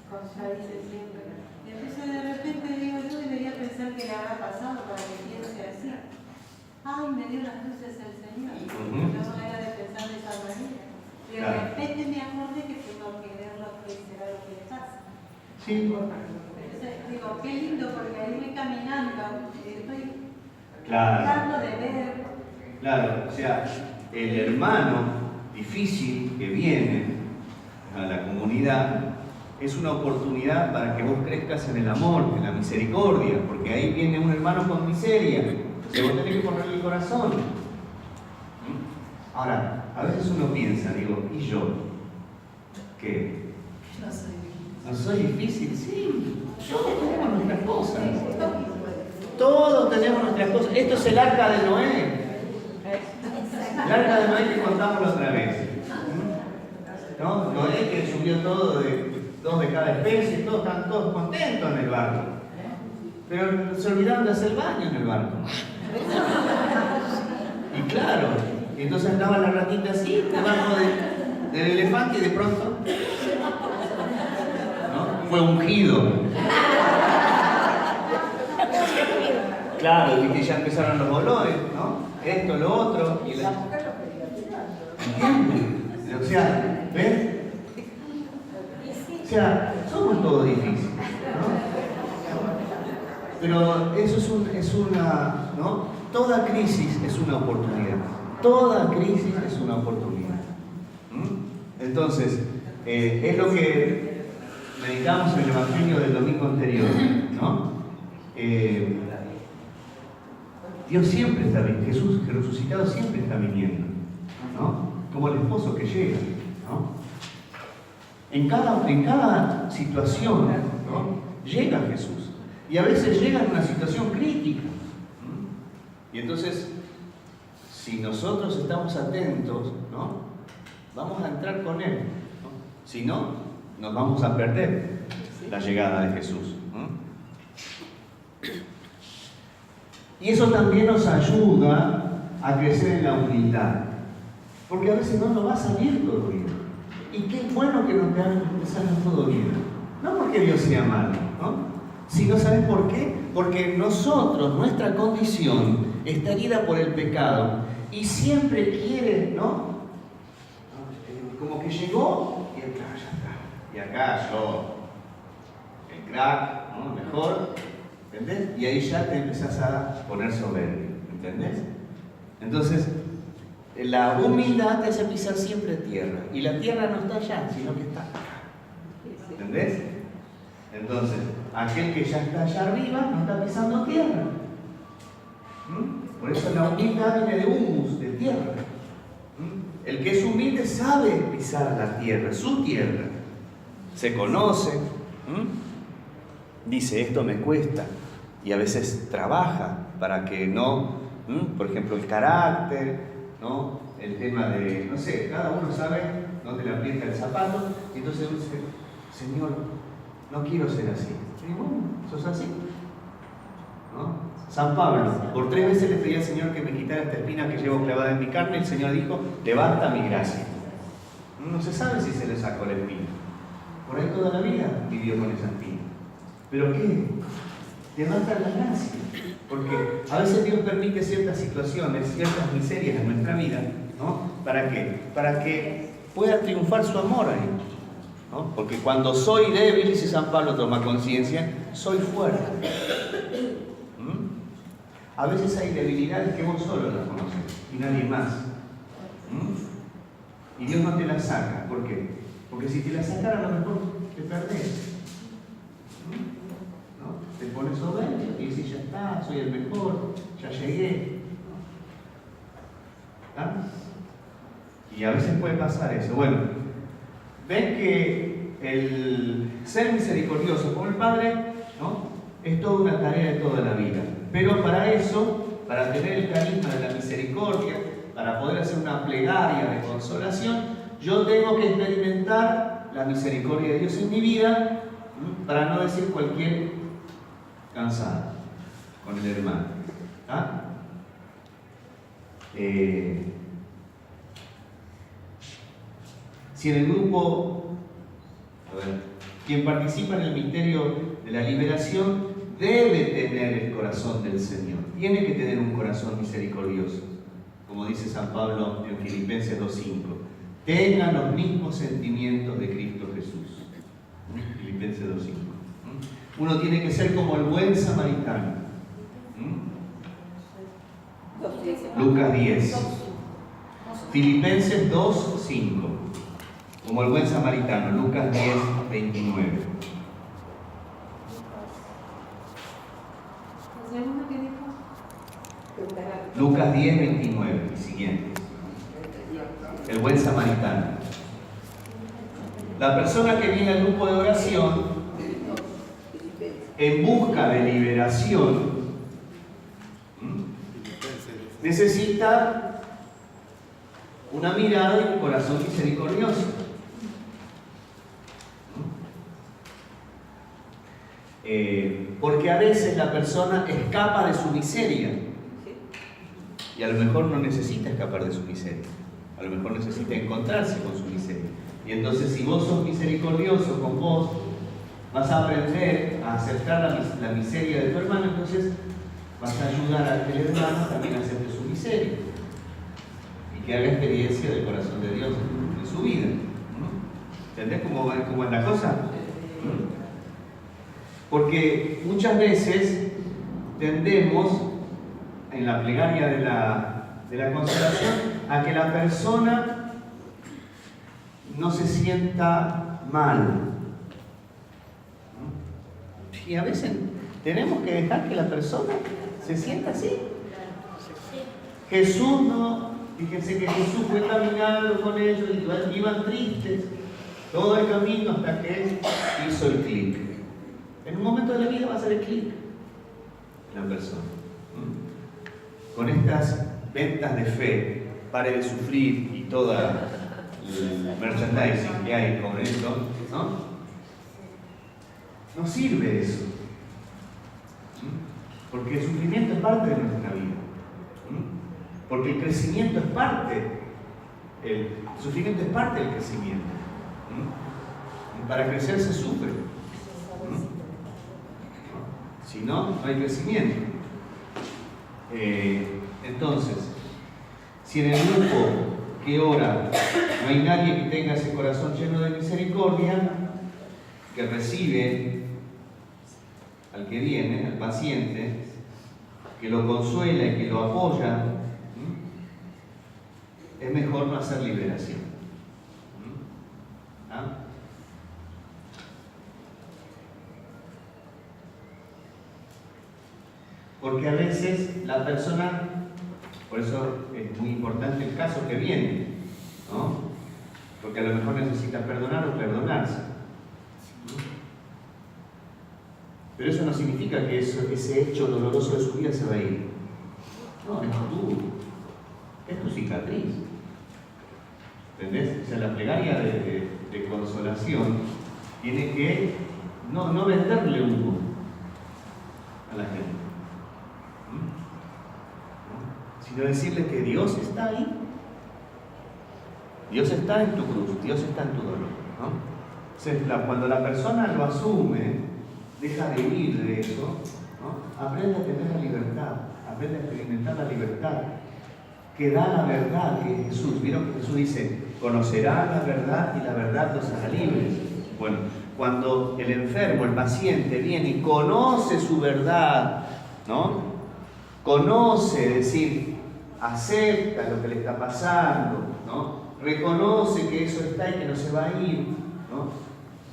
contradice siempre. Y entonces de repente digo, yo debería pensar que le habrá pasado para que piense así. Ay, me dio las luces el Señor. No manera de pensar de esa manera. Y de repente me acordé que tengo que ver lo que será lo que pasa. Sí. Entonces digo, qué lindo, porque ahí voy caminando, estoy Claro. tratando de ver. Claro, o sea, el hermano difícil que viene a la comunidad es una oportunidad para que vos crezcas en el amor, en la misericordia, porque ahí viene un hermano con miseria, que vos tenés que ponerle el corazón. Ahora, a veces uno piensa, digo, ¿y yo? ¿Qué? No soy difícil, sí. Todos tenemos nuestras cosas. Todos tenemos nuestras cosas. Esto es el arca de Noé. El arca de Noé que contamos la otra vez. ¿No? Noé que subió todo dos de cada especie, todos están todos contentos en el barco. Pero se olvidaron de hacer baño en el barco. Y claro, y entonces andaba la ratita así, debajo del elefante, y de pronto, ¿no? Fue ungido. Claro, y que ya empezaron los olores, ¿no? Esto, lo otro. Y la mujer lo... O sea, ¿ves? O sea, somos todos difíciles, ¿no? Pero eso es una, ¿no? Toda crisis es una oportunidad. Toda crisis es una oportunidad. Entonces, es lo que meditamos en el Evangelio del domingo anterior, ¿no? Dios siempre está viniendo, Jesús resucitado siempre está viniendo, ¿no? Como el esposo que llega, ¿no? En cada situación, ¿no? Llega Jesús. Y a veces llega en una situación crítica. Y entonces, si nosotros estamos atentos, ¿no? Vamos a entrar con Él, ¿no? Si no, nos vamos a perder la llegada de Jesús. Y eso también nos ayuda a crecer en la humildad. Porque a veces no nos va a salir todo bien. Y qué bueno que nos salga todo bien. No porque Dios sea malo, ¿no? Sino, ¿sabes por qué? Porque nosotros, nuestra condición, está herida por el pecado. Y siempre quiere, ¿no? Como que llegó y acá ya está. Y acá yo, el crack, ¿no? Mejor. ¿Entendés? Y ahí ya te empezás a poner soberbio, ¿entendés? Entonces, la humildad te hace pisar siempre tierra. Y la tierra no está allá, sino que está acá. ¿Entendés? Entonces, aquel que ya está allá arriba no está pisando tierra. Por eso la humildad viene de humus, de tierra. El que es humilde sabe pisar la tierra, su tierra. Se conoce. Dice, esto me cuesta. Y a veces trabaja para que no, por ejemplo, el carácter, ¿no? El tema de, no sé, cada uno sabe dónde le aprieta el zapato. Y entonces uno dice, Señor, no quiero ser así. Y bueno, ¿sos así? ¿No? San Pablo, por 3 veces le pedí al Señor que me quitara esta espina que llevo clavada en mi carne. El Señor dijo, levanta mi gracia. No se sabe si se le sacó la espina. Por ahí toda la vida vivió con esa espina. ¿Pero qué? Levanta la gracia. Porque a veces Dios permite ciertas situaciones, ciertas miserias en nuestra vida, ¿no? ¿Para qué? Para que pueda triunfar su amor ahí, ¿no? Porque cuando soy débil, dice San Pablo, toma conciencia, soy fuerte. A veces hay debilidades que vos solo las conoces y nadie más. Y Dios no te las saca. ¿Por qué? Porque si te las sacara, a lo mejor te perdés. ¿No? Te pones soberbio y dices, ya está, soy el mejor, ya llegué. ¿Ah? Y a veces puede pasar eso. Bueno, ven que el ser misericordioso como el Padre, ¿no? Es toda una tarea de toda la vida. Pero para eso, para tener el carisma de la misericordia, para poder hacer una plegaria de consolación, yo tengo que experimentar la misericordia de Dios en mi vida, para no decir cualquier cansada con el hermano. ¿Ah? Si en el grupo, quien participa en el misterio de la liberación debe tener el corazón del Señor, tiene que tener un corazón misericordioso, como dice San Pablo en Filipenses 2:5, tengan los mismos sentimientos de Cristo Jesús. Filipenses 2:5. Uno tiene que ser como el buen samaritano. Lucas 10. Filipenses 2:5. Como el buen samaritano. Lucas 10:29. Lucas 10:29 y siguientes. El buen samaritano. La persona que viene al grupo de oración en busca de liberación necesita una mirada y un corazón misericordioso. Porque a veces la persona escapa de su miseria y a lo mejor no necesita escapar de su miseria, a lo mejor necesita encontrarse con su miseria. Y entonces, si vos sos misericordioso con vos, vas a aprender a aceptar la miseria de tu hermano, entonces vas a ayudar a que el hermano también acepte su miseria y que haga experiencia del corazón de Dios en su vida. ¿Entendés cómo es la cosa? Porque muchas veces tendemos en la plegaria de la consolación a que la persona no se sienta mal, Y a veces tenemos que dejar que la persona se sienta así. Jesús no, fíjense que Jesús fue caminando con ellos y iban tristes todo el camino hasta que Él hizo el clic. En un momento de la vida va a hacer el clic la persona. Con estas ventas de fe, pare de sufrir y toda el merchandising que hay con eso, ¿no? No sirve eso. Porque el sufrimiento es parte de nuestra vida. Porque el crecimiento es parte, el sufrimiento es parte del crecimiento. Para crecer se sufre. Si no, no hay crecimiento. Entonces, si en el grupo que ora no hay nadie que tenga ese corazón lleno de misericordia, que recibe al que viene, al paciente, que lo consuela y que lo apoya, es mejor no hacer liberación. ¿Ah? Porque a veces la persona, por eso es muy importante el caso que viene, ¿no? Porque a lo mejor necesita perdonar o perdonarse. Pero eso no significa que ese hecho doloroso de su vida se va a ir. No, es tu cicatriz. ¿Entendés? O sea, la plegaria de consolación tiene que no venderle humo a la gente, sino decirle que Dios está ahí. Dios está en tu cruz, Dios está en tu dolor, ¿no? Entonces, cuando la persona lo asume, deja de huir de eso, ¿no? Aprende a tener la libertad, aprende a experimentar la libertad que da la verdad, que es Jesús. ¿Vieron que Jesús dice, conocerán la verdad y la verdad los hará libres? Bueno, cuando el enfermo, el paciente viene y conoce su verdad, ¿no? Conoce, es decir, acepta lo que le está pasando, ¿no? Reconoce que eso está y que no se va a ir, ¿no?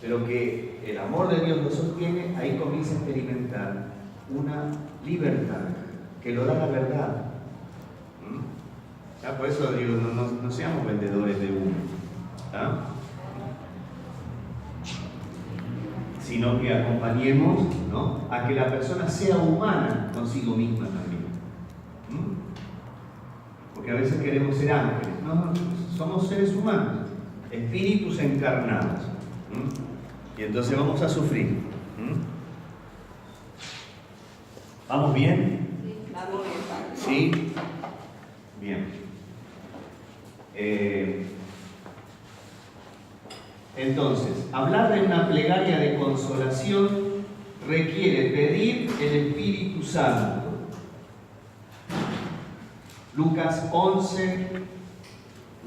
Pero que el amor de Dios lo sostiene, ahí comienza a experimentar una libertad que lo da la verdad. ¿Ah? Por eso digo, no seamos vendedores de humo, ¿ah? Sino que acompañemos, ¿no?, a que la persona sea humana consigo misma también. Porque a veces queremos ser ángeles. No, somos seres humanos, espíritus encarnados. Y entonces vamos a sufrir. ¿Vamos bien? ¿Sí? Bien. Entonces, hablar de una plegaria de consolación requiere pedir el Espíritu Santo. Lucas 11,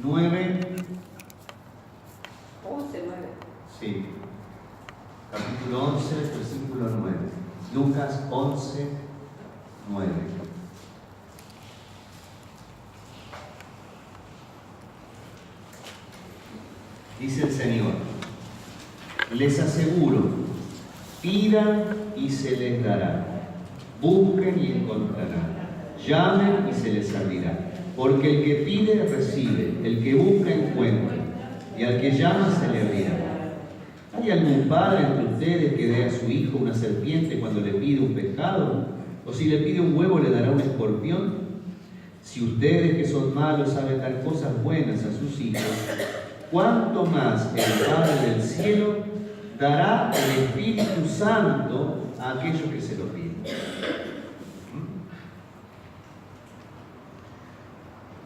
9. 11, 9. Sí. Capítulo 11, versículo 9. Lucas 11, 9. Dice el Señor, les aseguro, pidan y se les dará, busquen y encontrarán, llamen y se les abrirá, porque el que pide recibe, el que busca encuentra, y al que llama se le abrirá. ¿Hay algún padre entre ustedes que dé a su hijo una serpiente cuando le pide un pescado? ¿O si le pide un huevo le dará un escorpión? Si ustedes que son malos saben dar cosas buenas a sus hijos, ¿cuánto más el Padre del cielo dará el Espíritu Santo a aquellos que se lo piden?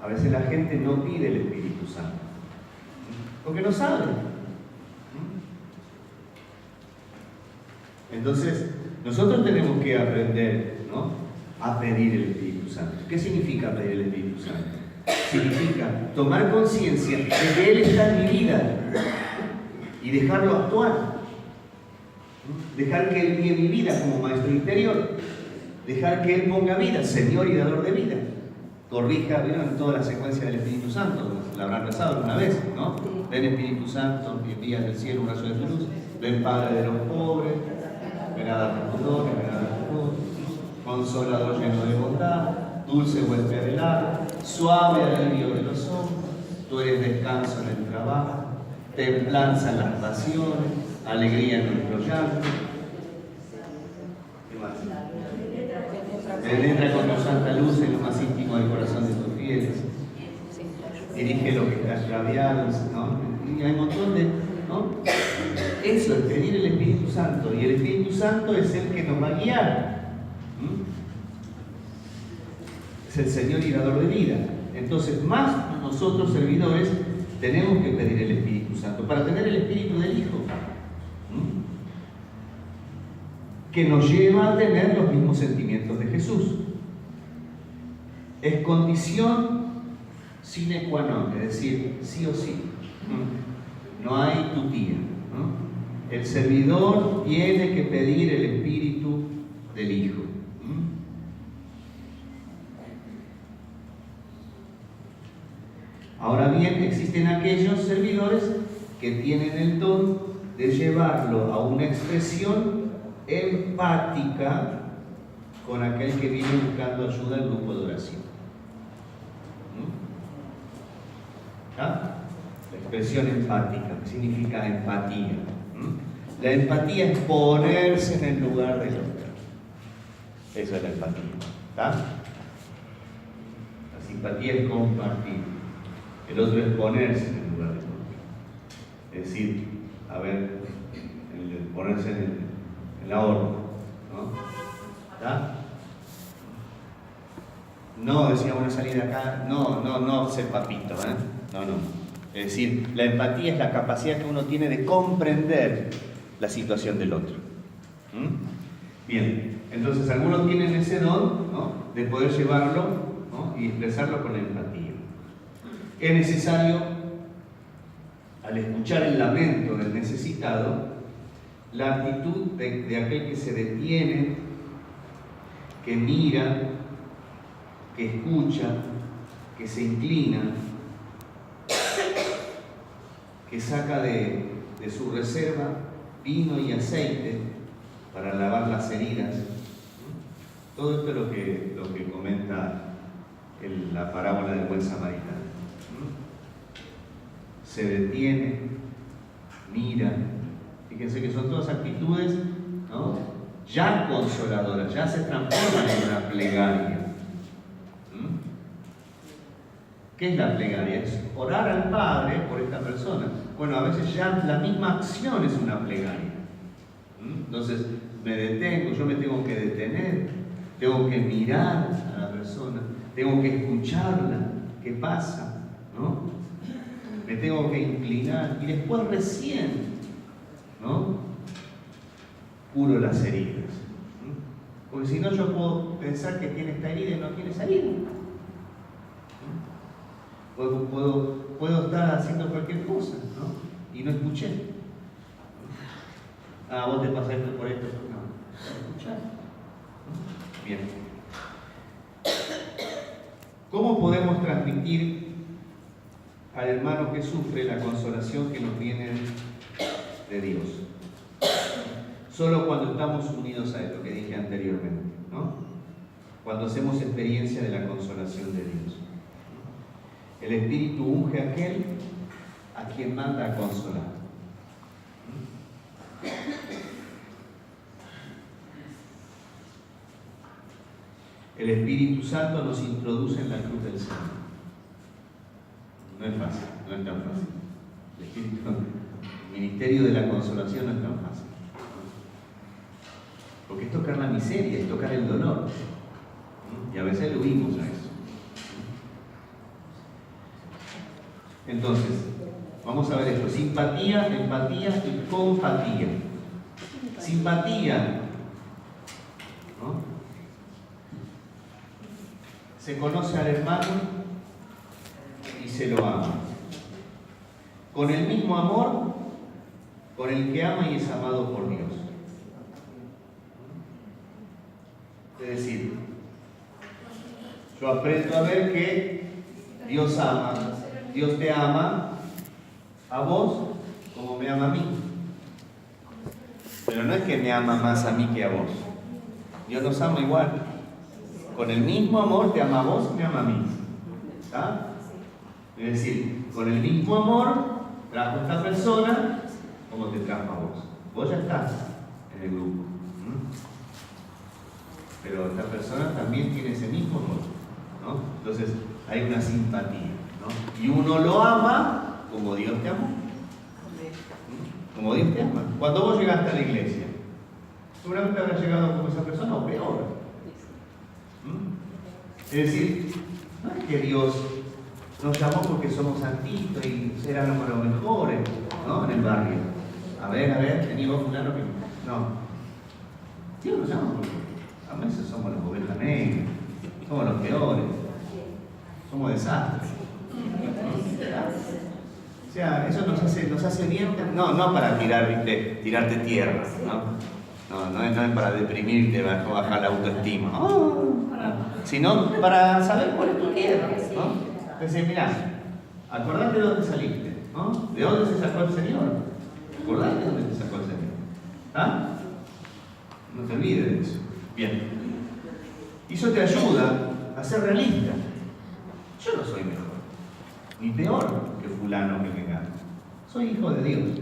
A veces la gente no pide el Espíritu Santo porque no sabe. Entonces, nosotros tenemos que aprender, ¿no?, a pedir el Espíritu Santo. ¿Qué significa pedir el Espíritu Santo? Significa tomar conciencia de que Él está en mi vida y dejarlo actuar. Dejar que Él guíe mi vida como maestro interior. Dejar que Él ponga vida, Señor y dador de vida. Corrija, ¿vieron? En toda la secuencia del Espíritu Santo, la habrán rezado alguna vez, ¿no? Ven Espíritu Santo, y envías del cielo un rayo de luz. Ven Padre de los pobres, ven a darnos consolador lleno de bondad, dulce huésped del alma, suave alivio de los hombros, tú eres descanso en el trabajo, templanza en las pasiones, alegría en nuestro llanto. ¿Qué más? Penetra con tu santa luz en lo más íntimo del corazón de tus fieles. Dirige lo que está extraviado, ¿no? Y hay un montón de, ¿no? Eso es pedir el Espíritu Santo, y el Espíritu Santo es el que nos va a guiar. Es el Señor y dador de vida. Entonces, más nosotros servidores tenemos que pedir el Espíritu Santo para tener el Espíritu del Hijo, que nos lleva a tener los mismos sentimientos de Jesús. Es condición sine qua non, es decir, sí o sí. No hay tutía, ¿no? El servidor tiene que pedir el Espíritu del Hijo. Ahora bien, existen aquellos servidores que tienen el don de llevarlo a una expresión empática con aquel que viene buscando ayuda al grupo de oración. ¿Ah? La expresión empática, ¿qué significa empatía? La empatía es ponerse en el lugar del otro. Eso es la empatía. ¿Tá? La simpatía es compartir. El otro es ponerse en el lugar del otro. Es decir, a ver, ponerse en la horca, ¿no? ¿Tá? No, decía una salida acá, no ser papito, ¿eh? No. Es decir, la empatía es la capacidad que uno tiene de comprender la situación del otro. Bien, entonces algunos tienen ese don, ¿no?, de poder llevarlo, ¿no?, y expresarlo con la empatía. Es necesario, al escuchar el lamento del necesitado, la actitud de aquel que se detiene, que mira, que escucha, que se inclina, que saca de su reserva vino y aceite para lavar las heridas. Todo esto es lo que comenta la parábola del buen samaritano. Se detiene, mira. Fíjense que son todas actitudes, ¿no?, ya consoladoras, ya se transforman en una plegaria. ¿Qué es la plegaria? Es orar al Padre por esta persona. Bueno, a veces ya la misma acción es una plegaria. Entonces me detengo, yo me tengo que detener, tengo que mirar a la persona, tengo que escucharla, qué pasa, ¿no? Me tengo que inclinar y después recién, ¿no?, curo las heridas. Porque si no, yo puedo pensar que tiene esta herida y no tiene esa herida. Puedo estar haciendo cualquier cosa, ¿no?, y no escuché. Vos te pasa esto por esto. No, escuchar. Bien. ¿Cómo podemos transmitir al hermano que sufre la consolación que nos viene de Dios? Solo cuando estamos unidos a Él, lo que dije anteriormente, ¿no? Cuando hacemos experiencia de la consolación de Dios. El Espíritu unge a aquel a quien manda a consolar. El Espíritu Santo nos introduce en la cruz del Señor. No es fácil, no es tan fácil. El ministerio de la consolación no es tan fácil. Porque es tocar la miseria, es tocar el dolor. Y a veces lo huimos a eso. Entonces, vamos a ver esto: simpatía, empatía y compatía. Simpatía, ¿no?, se conoce al hermano y se lo ama. Con el mismo amor con el que ama y es amado por Dios. Es decir, yo aprendo a ver que Dios ama. Dios te ama a vos como me ama a mí. Pero no es que me ama más a mí que a vos. Dios nos ama igual. con el mismo amor te ama a vos y me ama a mí. ¿Está? Es decir, con el mismo amor trajo a esta persona como te trajo a vos. Vos ya estás en el grupo. Pero esta persona también tiene ese mismo amor, ¿no? Entonces hay una simpatía, ¿no? Y uno lo ama como Dios te amó. Como Dios te ama. Cuando vos llegaste a la iglesia, seguramente habrás llegado como esa persona o peor. Es decir, no es que Dios nos llamó porque somos santitos y éramos los mejores, ¿no? En el barrio. A ver, vení vos fulano que... No. Dios nos llama porque a veces somos las ovejas negras, somos los peores, somos desastres. O sea, eso nos hace bien, no para tirarte tierra, no es para deprimirte, bajar la autoestima, sino para saber cuál es tu tierra, ¿no? Entonces, mirá, acordate de dónde saliste, ¿no? ¿De dónde se sacó el Señor? Acordate de dónde se sacó el Señor. ¿Ah? No te olvides de eso. Bien. Y eso te ayuda a ser realista. Yo no soy mejor, ni peor que fulano que me gana. Soy hijo de Dios.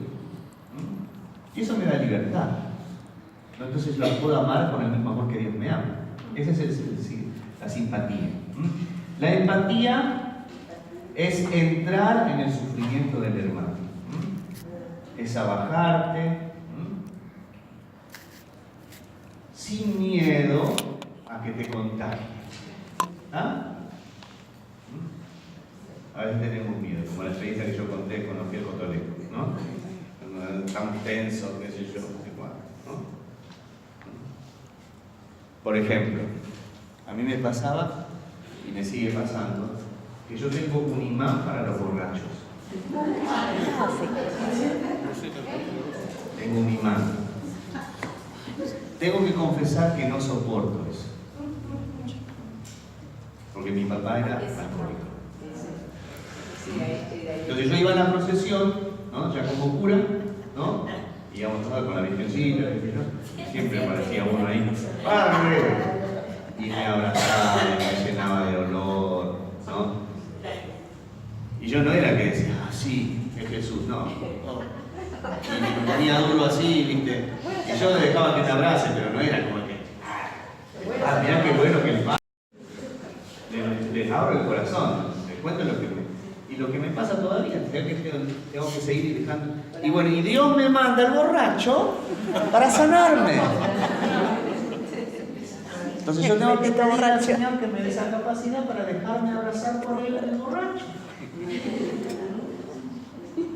Y eso me da libertad. Entonces lo puedo amar con el mismo amor que Dios me ama. Esa es la simpatía. La empatía es entrar en el sufrimiento del hermano. Es abajarte sin miedo a que te contagien. ¿Ah? A veces tenemos miedo, como la experiencia que yo conté con los pies católicos, ¿no? Tan tenso, qué sé yo, igual, ¿no? Por ejemplo, a mí me pasaba, y me sigue pasando, que yo tengo un imán para los borrachos. Tengo un imán. Tengo que confesar que no soporto eso. Porque mi papá era alcohólico. Entonces yo iba a la procesión, ¿no? Ya como cura, ¿no? Íbamos todos con la virgencita, siempre aparecía uno ahí, ¡padre! Y me abrazaba, y me llenaba de olor, ¿no? Y yo no era que decía, ah, sí, es Jesús, no. Y me ponía duro así, ¿viste? Y yo dejaba que me abrace, pero no era como que, ah, mirá qué bueno que el padre les abro el corazón, les cuento lo que me pasa todavía, tengo que seguir dejando. Y bueno, y Dios me manda al borracho para sanarme. Entonces yo tengo que pedir al Señor que me dé esa capacidad para dejarme abrazar por él al borracho.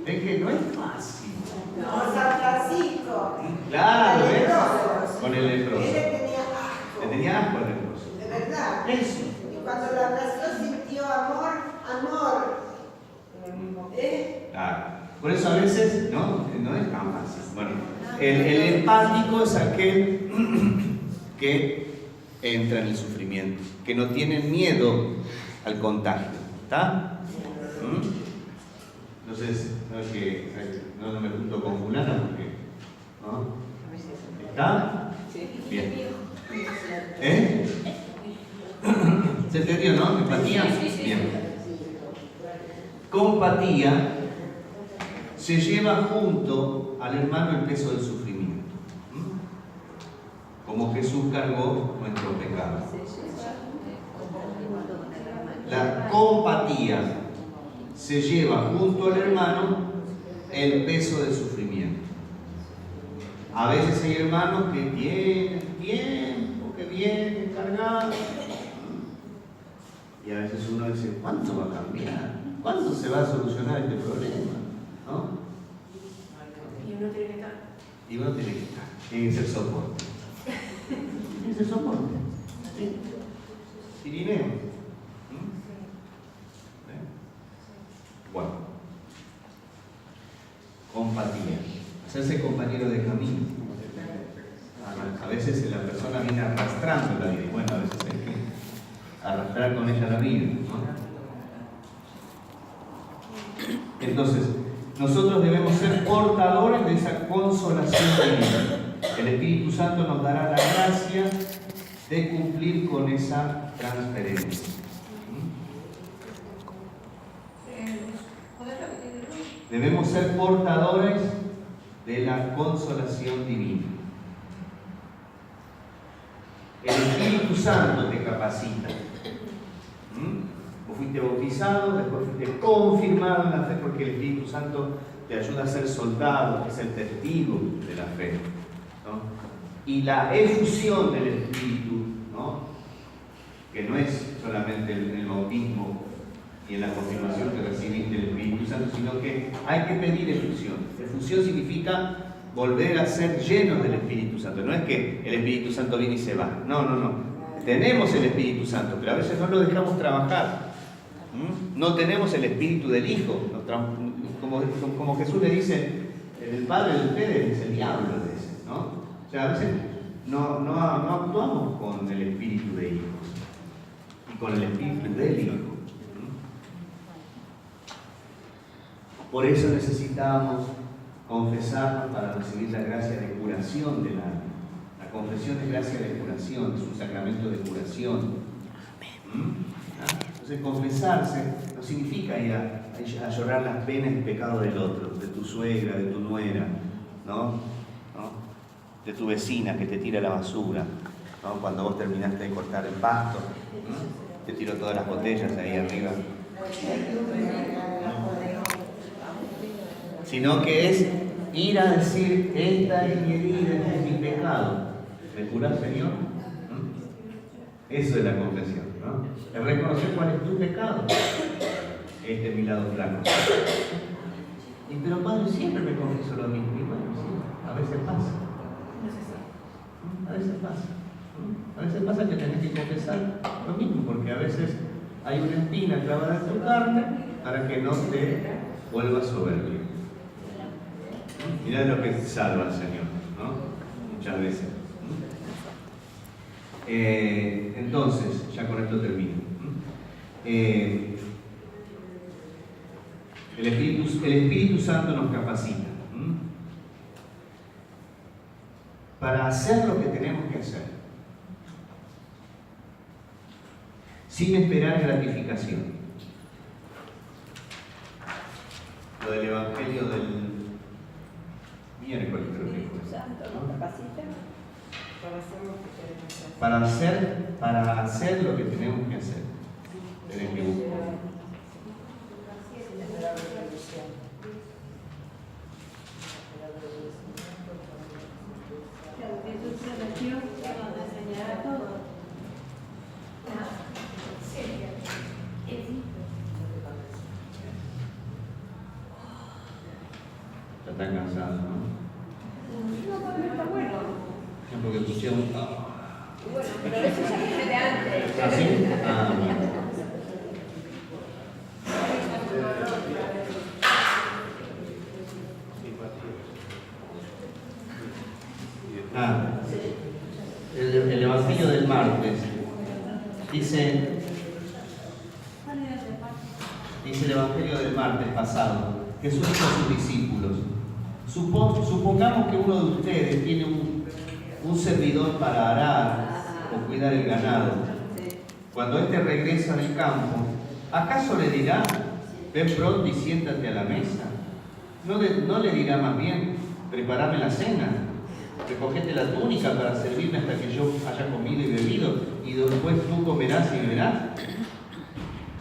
Es que no es fácil. No, San Francisco. Claro, El ¿ves? leproso. Con el leproso. Él le tenía asco. Le tenía asco al leproso. De verdad. Eso. Y cuando lo abrazó sintió amor. Claro. Por eso a veces no es tan fácil. Bueno, el empático es aquel que entra en el sufrimiento, que no tiene miedo al contagio. ¿Está? Entonces, no es que no me junto con fulana porque, ¿no? ¿Está? Bien. ¿Se entendió, no? ¿Empatía? Bien. Compatía se lleva junto al hermano el peso del sufrimiento. Como Jesús cargó nuestro pecado. La compatía se lleva junto al hermano el peso del sufrimiento. A veces hay hermanos que tienen tiempo, que vienen cargados. Y a veces uno dice, ¿cuánto va a cambiar? ¿Cuándo se va a solucionar este problema? ¿No? Y uno tiene que estar. Y uno tiene que estar. Tiene que ser soporte. Tiene que ser soporte. Irineo. Bueno. Compatía. Hacerse compañero de camino. A veces la persona viene arrastrando la vida. Y bueno, a veces hay que arrastrar con ella la vida, ¿no? Entonces, nosotros debemos ser portadores de esa consolación divina. El Espíritu Santo nos dará la gracia de cumplir con esa transferencia. Debemos ser portadores de la consolación divina. El Espíritu Santo te capacita. Vos fuiste bautizado, después fuiste confirmado en la fe, porque el Espíritu Santo te ayuda a ser soldado, que es el testigo de la fe, ¿no? Y la efusión del Espíritu, ¿no? Que no es solamente en el bautismo y en la confirmación que recibiste el Espíritu Santo, sino que hay que pedir efusión. Efusión significa volver a ser llenos del Espíritu Santo. No es que el Espíritu Santo viene y se va. No, no, no. Tenemos el Espíritu Santo, pero a veces no lo dejamos trabajar. No tenemos el Espíritu del Hijo. Como Jesús le dice, el padre de ustedes es el diablo, le dice, ¿no? O sea, a veces no actuamos con el Espíritu de Hijo y con el Espíritu del Hijo. Por eso necesitamos confesarnos para recibir la gracia de curación del alma. La confesión es gracia de curación, es un sacramento de curación. Entonces, confesarse no significa ir a llorar las penas y pecados del otro, de tu suegra, de tu nuera, ¿no? De tu vecina que te tira la basura, ¿no? Cuando vos terminaste de cortar el pasto, te tiró todas las botellas ahí arriba. Sino que es ir a decir, esta es mi herida, este es mi pecado. ¿Me curás, Señor? Eso es la confesión, ¿no? Es reconocer cuál es tu pecado. Este es mi lado flaco. Pero Padre, siempre me confieso lo mismo. Y bueno, sí, a veces pasa. A veces pasa. A veces pasa que tenés que confesar lo mismo, porque a veces hay una espina clavada en tu carne para que no te vuelvas soberbio. Mirá lo que salva al Señor, ¿no? Muchas veces. Entonces, ya con esto termino. El Espíritu Santo nos capacita para hacer lo que tenemos que hacer, sin esperar gratificación. Lo del Evangelio del miércoles, creo que fue. Para hacer lo que tenemos que hacer. Tenés que buscar. Jesús se metió y nos enseñará todo. Ya están cansados, ¿no? Está bueno. Porque pusieron. Bueno, pero eso ya viene de antes. ¿Ah, sí? Ah, bueno. El Evangelio del martes dice el Evangelio del martes pasado, Jesús dijo a sus discípulos: supongamos que uno de ustedes tiene un servidor para arar o cuidar el ganado. Cuando éste regresa del campo, ¿acaso le dirá, ven pronto y siéntate a la mesa? ¿No le dirá más bien, prepárame la cena, recogete la túnica para servirme hasta que yo haya comido y bebido, y después tú comerás y beberás?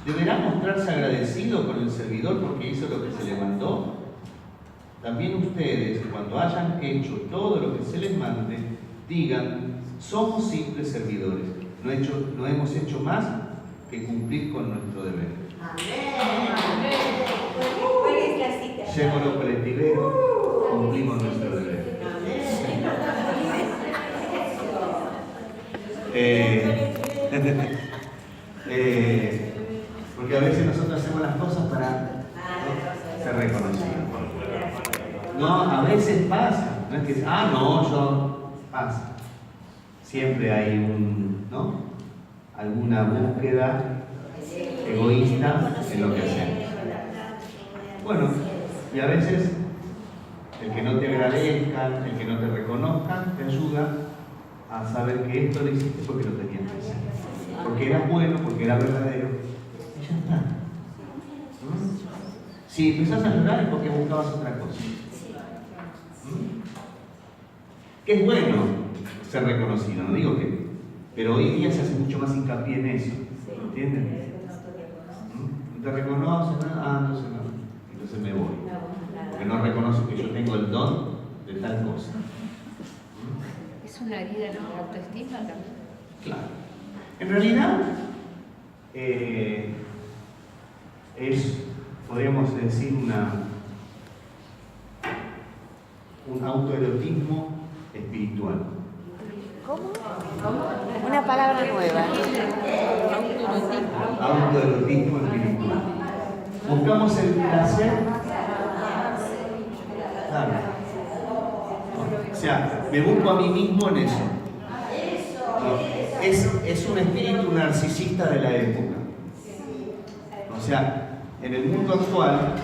¿Deberá mostrarse agradecido con el servidor porque hizo lo que se le mandó? También ustedes, cuando hayan hecho todo lo que se les mande, digan: somos simples servidores, no hemos hecho más que cumplir con nuestro deber. Amén. ¿Cuál es la cita? Llévalo colectivero, cumplimos nuestro deber. Porque a veces nosotros hacemos las cosas para ser reconocidos. No, a veces pasa. No es que, yo pasa. Siempre hay alguna búsqueda egoísta en lo que hacemos. Bueno, y a veces el que no te agradezcan, el que no te reconozcan, te ayuda a saber que esto lo hiciste porque lo tenías que hacer. Porque era bueno, porque era verdadero. Y ya está. ¿Mm? Si empezás a llorar es porque buscabas otra cosa. ¿Mm? Que es bueno ser reconocido, no digo que. Pero hoy día se hace mucho más hincapié en eso. ¿Entienden? ¿Mm? No te reconocen, entonces no. Entonces me voy. Porque no reconozco que yo tengo el don de tal cosa. Es una herida en nuestra autoestima también. Claro. En realidad, es, podríamos decir, un autoerotismo espiritual. ¿Cómo? Una palabra nueva. Autoerotismo espiritual. Buscamos el placer. Claro. O sea, me busco a mí mismo en eso. Es un espíritu narcisista de la época. O sea, en el mundo actual,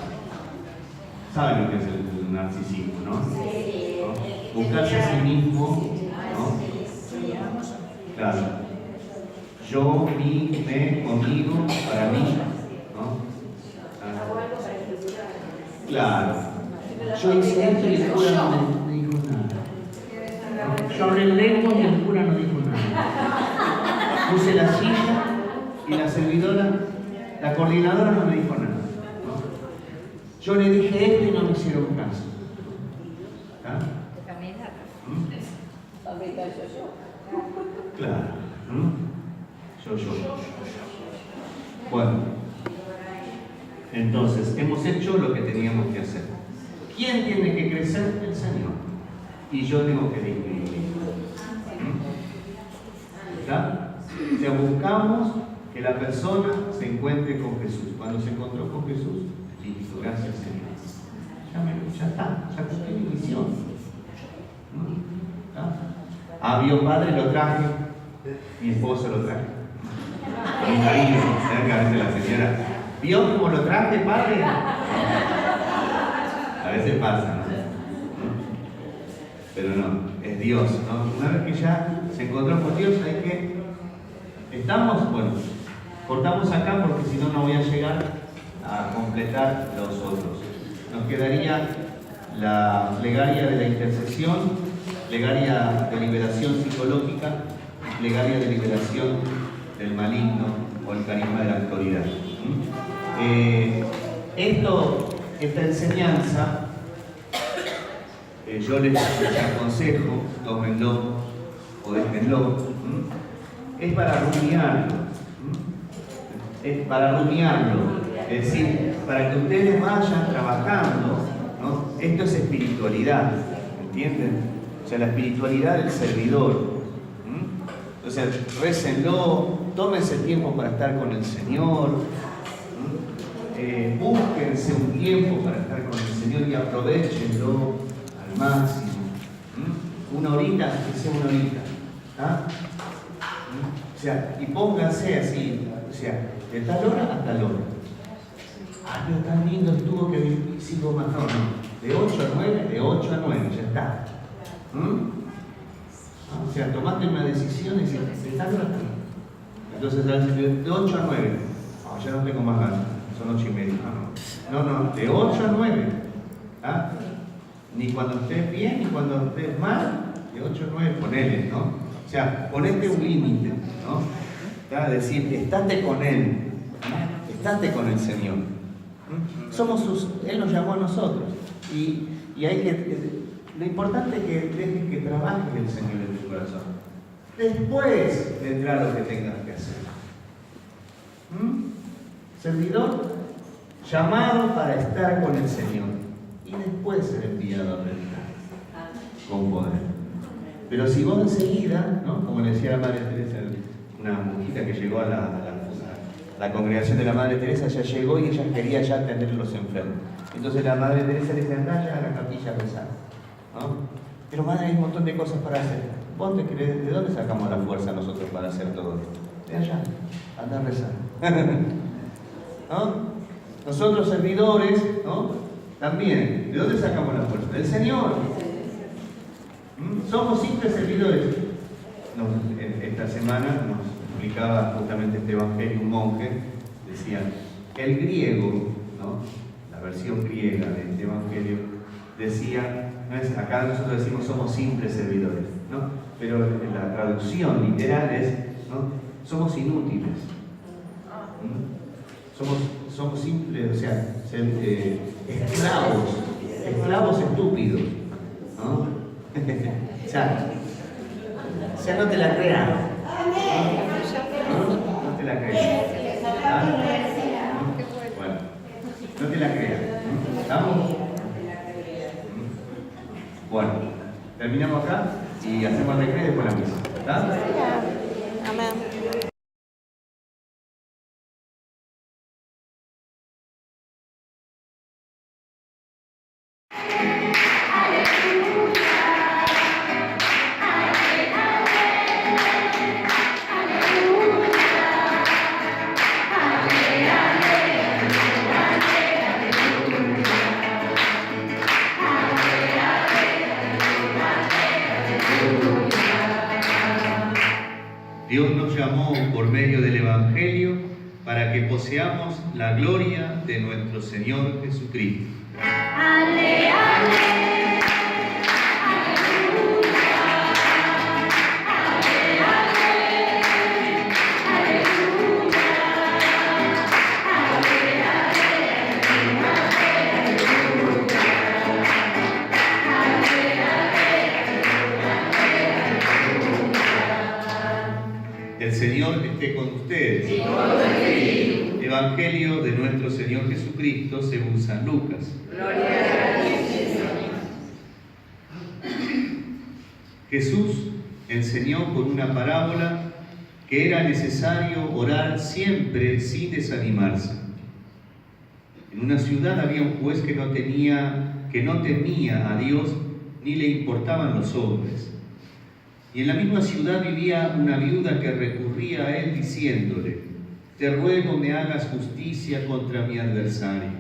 ¿saben lo que es el narcisismo, no? ¿No? Buscarse a sí mismo, ¿no? Claro. Yo, mí, me, conmigo, para mí, ¿no? Claro. Yo hice esto y el cura no me dijo nada. Yo hablé lengua y el cura no dijo nada. Puse la silla y la servidora, la coordinadora no me dijo nada. ¿No? Yo le dije esto y no me hicieron caso. ¿Ah? Claro. Yo. Bueno. Entonces, hemos hecho lo que teníamos que hacer. ¿Quién tiene que crecer? El Señor. Y yo tengo que disminuir. ¿Está? O sea, buscamos que la persona se encuentre con Jesús. Cuando se encontró con Jesús, listo, gracias Señor. Ya está, ya cumplí mi misión. ¿Está? Vio padre, lo traje. Mi esposo lo traje. Mi marido, a veces la señora. ¿Vio cómo lo traje, padre? A veces pasa, ¿no? Pero no, es Dios, ¿no? Una vez que ya se encontró con Dios, hay que... Estamos, bueno, cortamos acá porque si no, no voy a llegar a completar los otros. Nos quedaría la plegaria de la intercesión, plegaria de liberación psicológica, plegaria de liberación del maligno o el carisma de la autoridad. Esta enseñanza, yo les aconsejo, tómenlo o déjenlo, es para rumiarlo. Es para rumiarlo. Es decir, para que ustedes vayan trabajando, ¿no? Esto es espiritualidad, ¿entienden? O sea, la espiritualidad del servidor. O sea, récenlo, tómense tiempo para estar con el Señor. Búsquense un tiempo para estar con el Señor y aprovechenlo al máximo. Una horita, que sea una horita. ¿Ah? O sea, y pónganse así, o sea, de tal hora a tal hora. Pero tan lindo estuvo que sigo más. No, de 8 a 9, de 8 a 9, ya está. O sea, tomaste una decisión y decir, de tal hora a tal hora. Entonces, de 8 a 9, ya no tengo más ganas. Son 8 y media. No, de 8 a 9. ¿Ah? Ni cuando estés bien, ni cuando estés mal, de 8 a 9, ponele, ¿no? O sea, ponete un límite, ¿no? Es decir, estate con Él, estate con el Señor. Somos Él nos llamó a nosotros. Y hay que, lo importante es que dejes que trabaje el Señor en tu corazón. Después vendrá lo que tengas que hacer. Servidor, llamado para estar con el Señor y después ser enviado a predicar con poder. Pero si vos enseguida, ¿no? Como le decía la Madre Teresa, una monjita que llegó a la congregación de la Madre Teresa, ya llegó y ella quería ya atender a los enfermos. Entonces la Madre Teresa le dice, andá ya a la capilla a rezar, ¿no? Pero Madre, hay un montón de cosas para hacer. ¿Vos te crees, de dónde sacamos la fuerza nosotros para hacer todo esto? De allá, andá a rezar. ¿No? Nosotros servidores, ¿no? También, ¿de dónde sacamos la fuerza? Del Señor. Somos simples servidores. esta semana nos explicaba justamente este evangelio un monje, decía, el griego, ¿no? La versión griega de este evangelio, decía, no es, acá nosotros decimos somos simples servidores, ¿no? Pero la traducción literal es, ¿no? Somos inútiles. Somos simples, o sea, esclavos estúpidos, ¿no? O sea, no te la creas. No te la creas. Bueno, no te la creas. ¿Estamos? Bueno, terminamos acá y hacemos el recreo y después la misa. ¿Está? Amén. Dios nos llamó por medio del Evangelio para que poseamos la gloria de nuestro Señor Jesucristo. Ale, ale. El Señor esté con ustedes. Evangelio de nuestro Señor Jesucristo según San Lucas. Gloria a ti, Señor. Jesús enseñó con una parábola que era necesario orar siempre sin desanimarse. En una ciudad había un juez que no temía a Dios ni le importaban los hombres. Y en la misma ciudad vivía una viuda que recurría a él diciéndole: te ruego me hagas justicia contra mi adversario.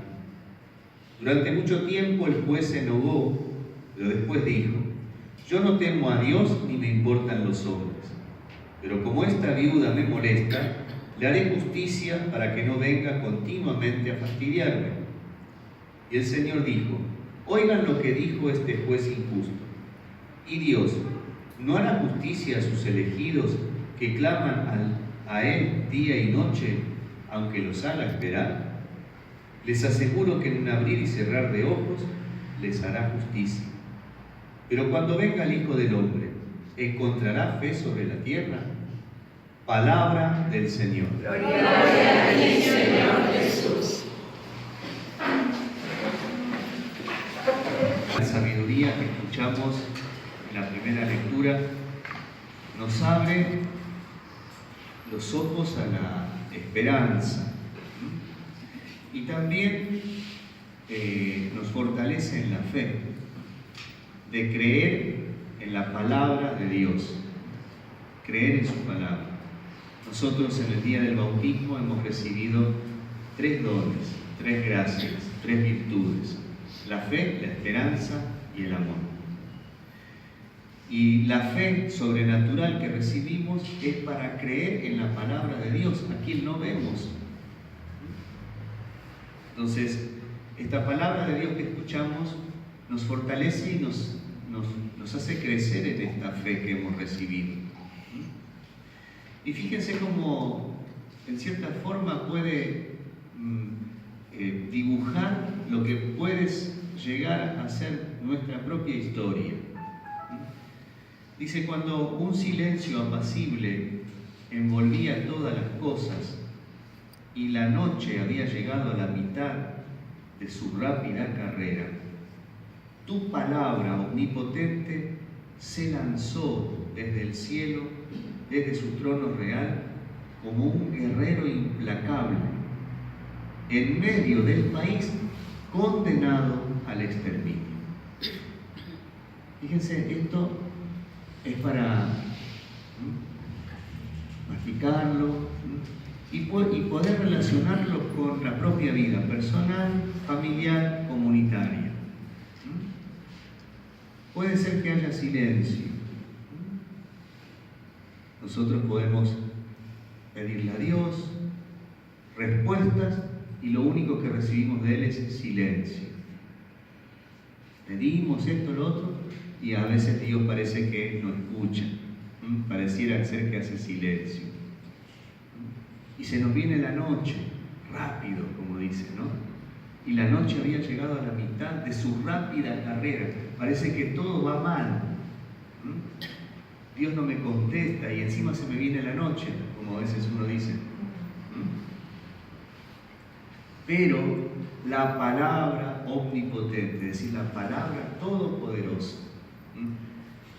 Durante mucho tiempo el juez se enojó, pero después dijo: yo no temo a Dios ni me importan los hombres, pero como esta viuda me molesta, le haré justicia para que no venga continuamente a fastidiarme. Y el Señor dijo: oigan lo que dijo este juez injusto. ¿Y Dios no hará justicia a sus elegidos que claman a Él día y noche, aunque los haga esperar? Les aseguro que en un abrir y cerrar de ojos les hará justicia. Pero cuando venga el Hijo del Hombre, ¿encontrará fe sobre la tierra? Palabra del Señor. Gloria a ti, Señor Jesús. La sabiduría que escuchamos en la primera lectura nos abre los ojos a la esperanza y también nos fortalece en la fe de creer en la palabra de Dios, creer en su palabra. Nosotros en el día del bautismo hemos recibido 3 dones, 3 gracias, 3 virtudes: la fe, la esperanza y el amor. Y la fe sobrenatural que recibimos es para creer en la palabra de Dios, a quien no vemos. Entonces, esta palabra de Dios que escuchamos nos fortalece y nos hace crecer en esta fe que hemos recibido. Y fíjense cómo, en cierta forma, puede dibujar lo que puede llegar a ser nuestra propia historia. Dice: cuando un silencio apacible envolvía todas las cosas y la noche había llegado a la mitad de su rápida carrera, tu palabra omnipotente se lanzó desde el cielo, desde su trono real, como un guerrero implacable, en medio del país condenado al exterminio. Fíjense, esto es para masticarlo y poder relacionarlo con la propia vida personal, familiar, comunitaria. Puede ser que haya silencio, nosotros podemos pedirle a Dios respuestas y lo único que recibimos de Él es silencio. Pedimos esto, lo otro, y a veces Dios parece que no escucha. Pareciera ser que hace silencio. Y se nos viene la noche, rápido, como dice, ¿no? Y la noche había llegado a la mitad de su rápida carrera. Parece que todo va mal. Dios no me contesta y encima se me viene la noche, como a veces uno dice. Pero la palabra omnipotente, es decir, la palabra todopoderosa,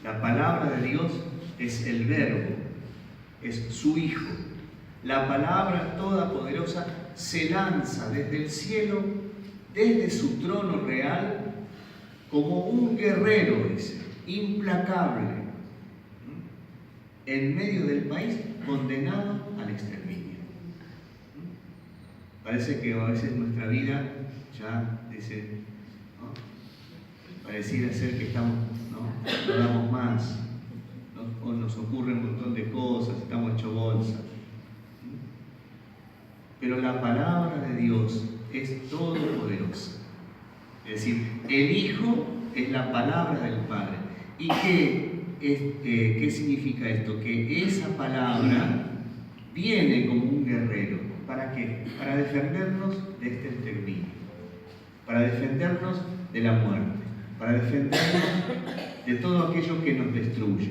la palabra de Dios es el Verbo, es su Hijo. La palabra todopoderosa se lanza desde el cielo, desde su trono real, como un guerrero, dice, implacable, en medio del país condenado al exterminio. Parece que a veces nuestra vida ya dice, ¿no? Pareciera ser que estamos, no damos más, ¿no? O nos ocurre un montón de cosas, estamos hechos bolsa. Pero la palabra de Dios es todopoderosa. Es decir, el Hijo es la palabra del Padre. ¿Y qué significa esto? Que esa palabra viene como un guerrero. ¿Para qué? Para defendernos de este exterminio, para defendernos de la muerte, para defendernos de todo aquello que nos destruye.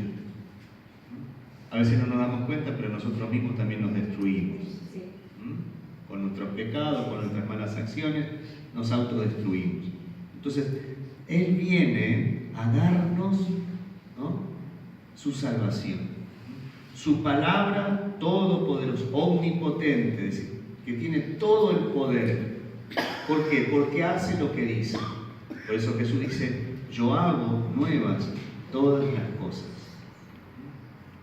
A veces no nos damos cuenta, pero nosotros mismos también nos destruimos. Con nuestros pecados, con nuestras malas acciones, nos autodestruimos. Entonces, Él viene a darnos, ¿no?, su salvación. Su palabra todopoderosa, omnipotente, es decir, que tiene todo el poder. ¿Por qué? Porque hace lo que dice. Por eso Jesús dice, yo hago nuevas todas las cosas.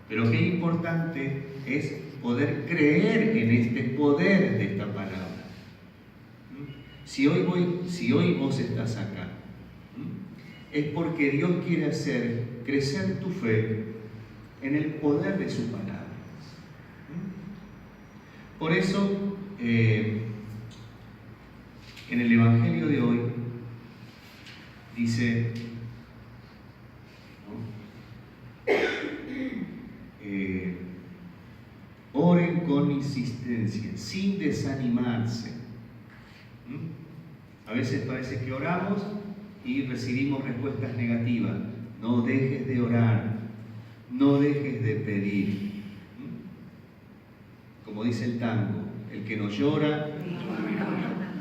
Pero qué importante es poder creer en este poder de esta palabra. Si hoy vos estás acá, es porque Dios quiere hacer crecer tu fe en el poder de su palabra. Por eso, en el Evangelio de hoy, dice, oren con insistencia, sin desanimarse. A veces parece que oramos y recibimos respuestas negativas. No dejes de orar, no dejes de pedir. Como dice el tango, el que no llora,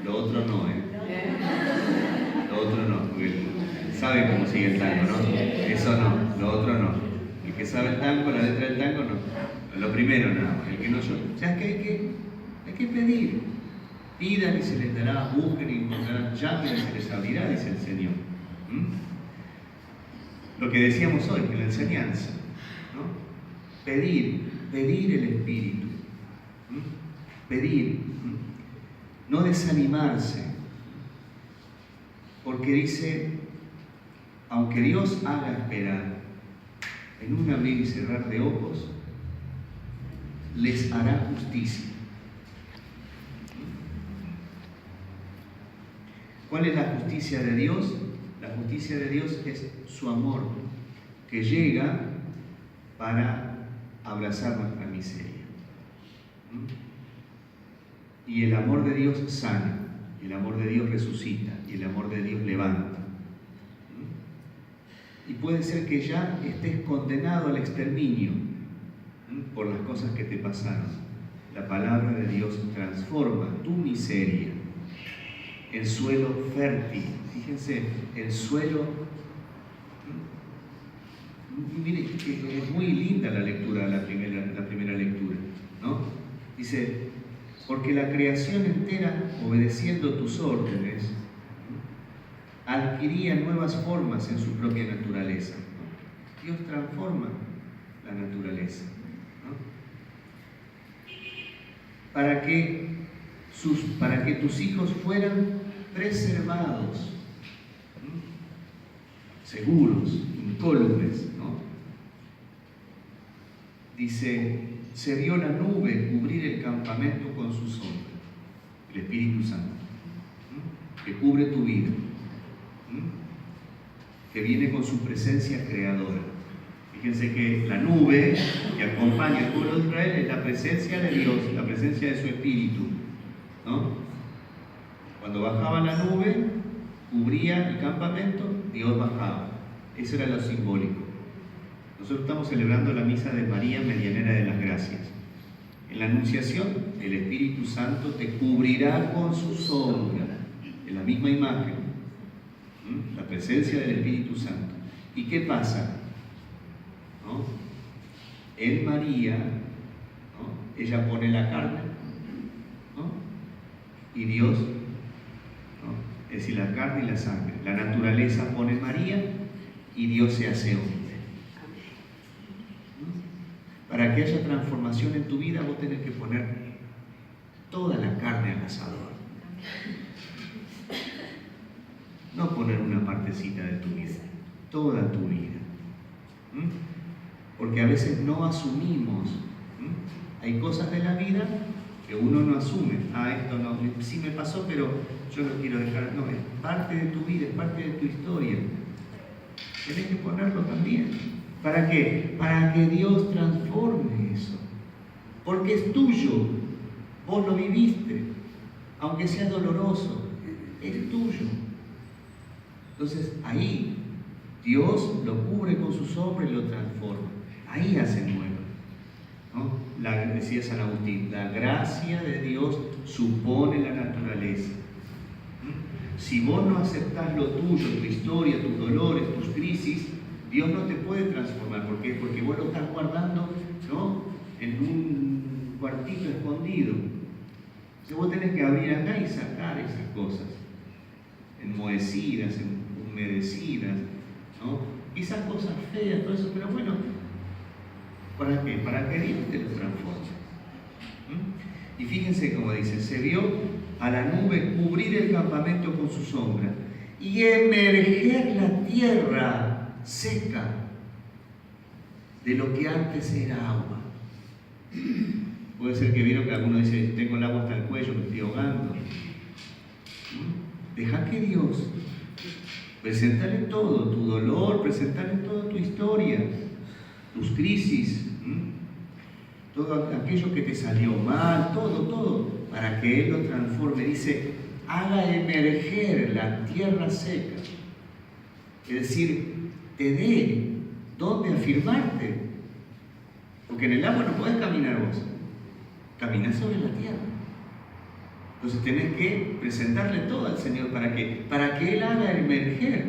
lo otro no, Lo otro no, porque sabe cómo sigue el tango, ¿no? Eso no, lo otro no. El que sabe el tango, la letra del tango, no. Lo primero no, el que no llora. O sea, es que hay que pedir. Pidan y se les dará, busquen y encontrarán, llamen y se les abrirá, dice el Señor. Lo que decíamos hoy, en la enseñanza, ¿no? Pedir el Espíritu. Pedir, no desanimarse, porque dice, aunque Dios haga esperar en un abrir y cerrar de ojos, les hará justicia. ¿Cuál es la justicia de Dios? La justicia de Dios es su amor, que llega para abrazar nuestra miseria. Y el amor de Dios sana, el amor de Dios resucita, y el amor de Dios levanta. Y puede ser que ya estés condenado al exterminio por las cosas que te pasaron. La palabra de Dios transforma tu miseria en suelo fértil. Fíjense, el suelo. Mire, es muy linda la lectura, la primera lectura, ¿no? Dice, porque la creación entera, obedeciendo tus órdenes, adquiría nuevas formas en su propia naturaleza. Dios transforma la naturaleza, ¿no? Para que tus hijos fueran preservados, seguros, incólumes, ¿no? dice, se vio la nube cubrir el campamento con su sombra, el Espíritu Santo, que cubre tu vida, que viene con su presencia creadora. Fíjense que la nube que acompaña al pueblo de Israel es la presencia de Dios, la presencia de su Espíritu, ¿no? Cuando bajaba la nube, cubría el campamento, Dios bajaba. Eso era lo simbólico. Nosotros estamos celebrando la misa de María, medianera de las gracias. En la Anunciación, el Espíritu Santo te cubrirá con su sombra, en la misma imagen, la presencia del Espíritu Santo. ¿Y qué pasa? ¿No? En María, ¿no? Ella pone la carne, ¿no? Y Dios, ¿no? Es decir, la carne y la sangre. La naturaleza pone María y Dios se hace hombre. Para que haya transformación en tu vida, vos tenés que poner toda la carne al asador. No poner una partecita de tu vida, toda tu vida. Porque a veces no asumimos. Hay cosas de la vida que uno no asume. Esto no, sí me pasó, pero yo lo quiero dejar. No, es parte de tu vida, es parte de tu historia. Tienes que ponerlo también. ¿Para qué? Para que Dios transforme eso. Porque es tuyo. Vos lo viviste. Aunque sea doloroso, es tuyo. Entonces ahí Dios lo cubre con su sombra y lo transforma. Ahí hace nuevo, ¿no? Decía San Agustín, la gracia de Dios supone la naturaleza. Si vos no aceptás lo tuyo, tu historia, tus dolores, tus crisis, Dios no te puede transformar. ¿Por qué? Porque vos lo estás guardando, ¿no? En un cuartito escondido. Entonces vos tenés que abrir acá y sacar esas cosas, enmohecidas, humedecidas, ¿no? Quizás cosas feas, todo eso, pero bueno, ¿para qué? Para que Dios te lo transforme. Y fíjense cómo dice, se vio a la nube cubrir el campamento con su sombra y emerger la tierra seca de lo que antes era agua. Puede ser que vieron que alguno dice, tengo el agua hasta el cuello, me estoy ahogando. Deja que Dios, presentale todo, tu dolor, presentale toda tu historia, tus crisis, todo aquello que te salió mal, todo, para que Él lo transforme. Dice, haga emerger la tierra seca. Es decir, te dé dónde afirmarte. Porque en el agua no podés caminar vos, caminás sobre la tierra. Entonces tenés que presentarle todo al Señor. ¿Para qué? Para que Él haga emerger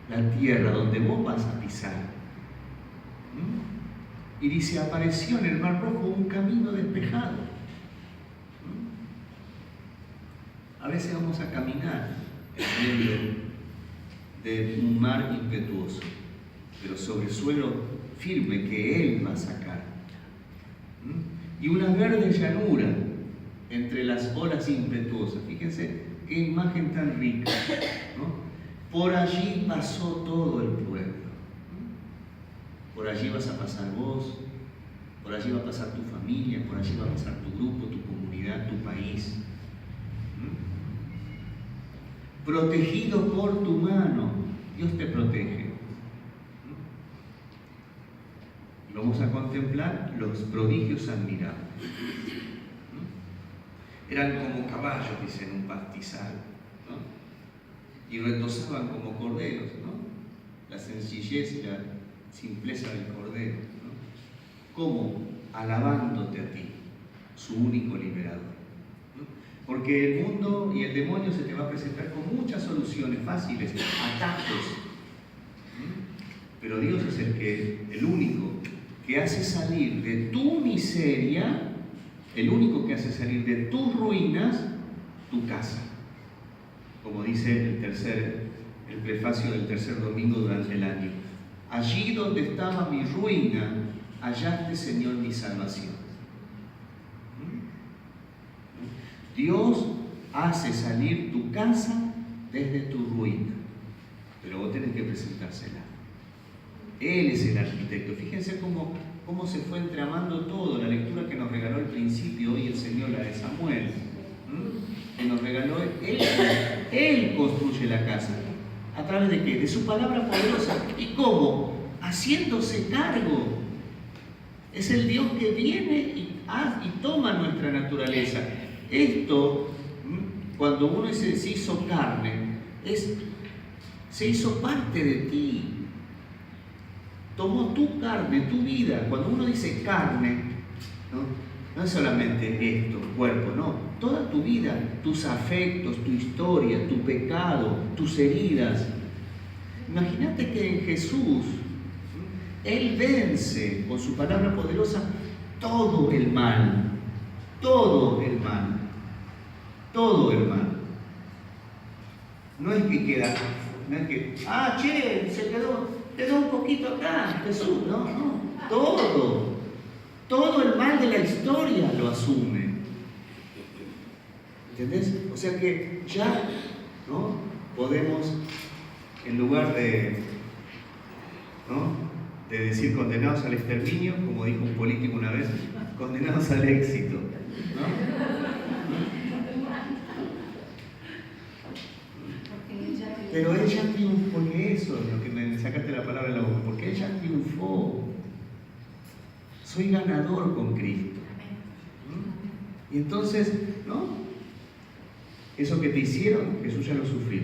la tierra donde vos vas a pisar. Y dice, apareció en el Mar Rojo un camino despejado. A veces vamos a caminar en medio de un mar impetuoso, pero sobre suelo firme que Él va a sacar. Y una verde llanura entre las olas impetuosas. Fíjense qué imagen tan rica, ¿no? Por allí pasó todo el pueblo. Por allí vas a pasar vos, por allí va a pasar tu familia, por allí va a pasar tu grupo, tu comunidad, tu país. Protegido por tu mano, Dios te protege. Y vamos a contemplar los prodigios admirables. Eran como caballos, dicen, un pastizal, ¿no? Y retozaban como corderos, ¿no? La sencillez y la simpleza del cordero, ¿no? Como alabándote a ti, su único liberador, ¿no? Porque el mundo y el demonio se te va a presentar con muchas soluciones fáciles, atajos, pero Dios es el único que hace salir de tu miseria, el único que hace salir de tus ruinas tu casa, como dice el prefacio del tercer domingo durante el año. Allí donde estaba mi ruina, hallaste, Señor, mi salvación. Dios hace salir tu casa desde tu ruina, pero vos tenés que presentársela. Él es el arquitecto. Fíjense cómo cómo se fue entramando todo. La lectura que nos regaló al principio hoy el Señor, la de Samuel, que nos regaló Él construye la casa. ¿A través de qué? De su palabra poderosa. ¿Y cómo? Haciéndose cargo. Es el Dios que viene y toma nuestra naturaleza. Esto, cuando uno se hizo carne, se hizo parte de ti. Tomó tu carne, tu vida. Cuando uno dice carne, no es solamente esto, cuerpo, no. Toda tu vida, tus afectos, tu historia, tu pecado, tus heridas. Imagínate que en Jesús, Él vence con su palabra poderosa todo el mal. Todo el mal. Todo el mal. No es que queda, no es que, se quedó un poquito acá, Jesús, no. Todo el mal de la historia lo asume. ¿Entendés? O sea que ya, ¿no? Podemos, en lugar de decir condenados al exterminio, como dijo un político una vez, condenados al éxito, ¿no? Pero ella triunfó, porque eso es lo que me sacaste la palabra de la boca, porque ella triunfó. Soy ganador con Cristo. Y entonces, ¿no? Eso que te hicieron, Jesús ya lo sufrió.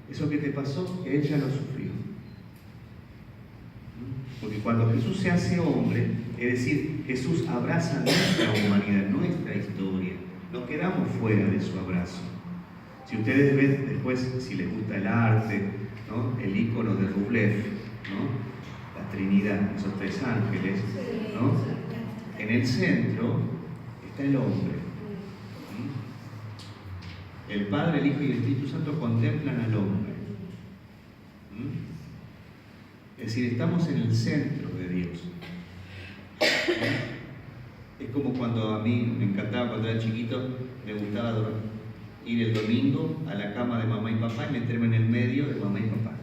Eso que te pasó, Él ya lo sufrió. Porque cuando Jesús se hace hombre, es decir, Jesús abraza nuestra humanidad, nuestra historia. No quedamos fuera de su abrazo. Si ustedes ven después, si les gusta el arte, ¿no? El ícono de Rublev, ¿no? La Trinidad, esos tres ángeles, ¿no? En el centro está el hombre. El Padre, el Hijo y el Espíritu Santo contemplan al hombre. Es decir, estamos en el centro de Dios. Es como cuando a mí me encantaba, cuando era chiquito, me gustaba ir el domingo a la cama de mamá y papá y meterme en el medio de mamá y papá.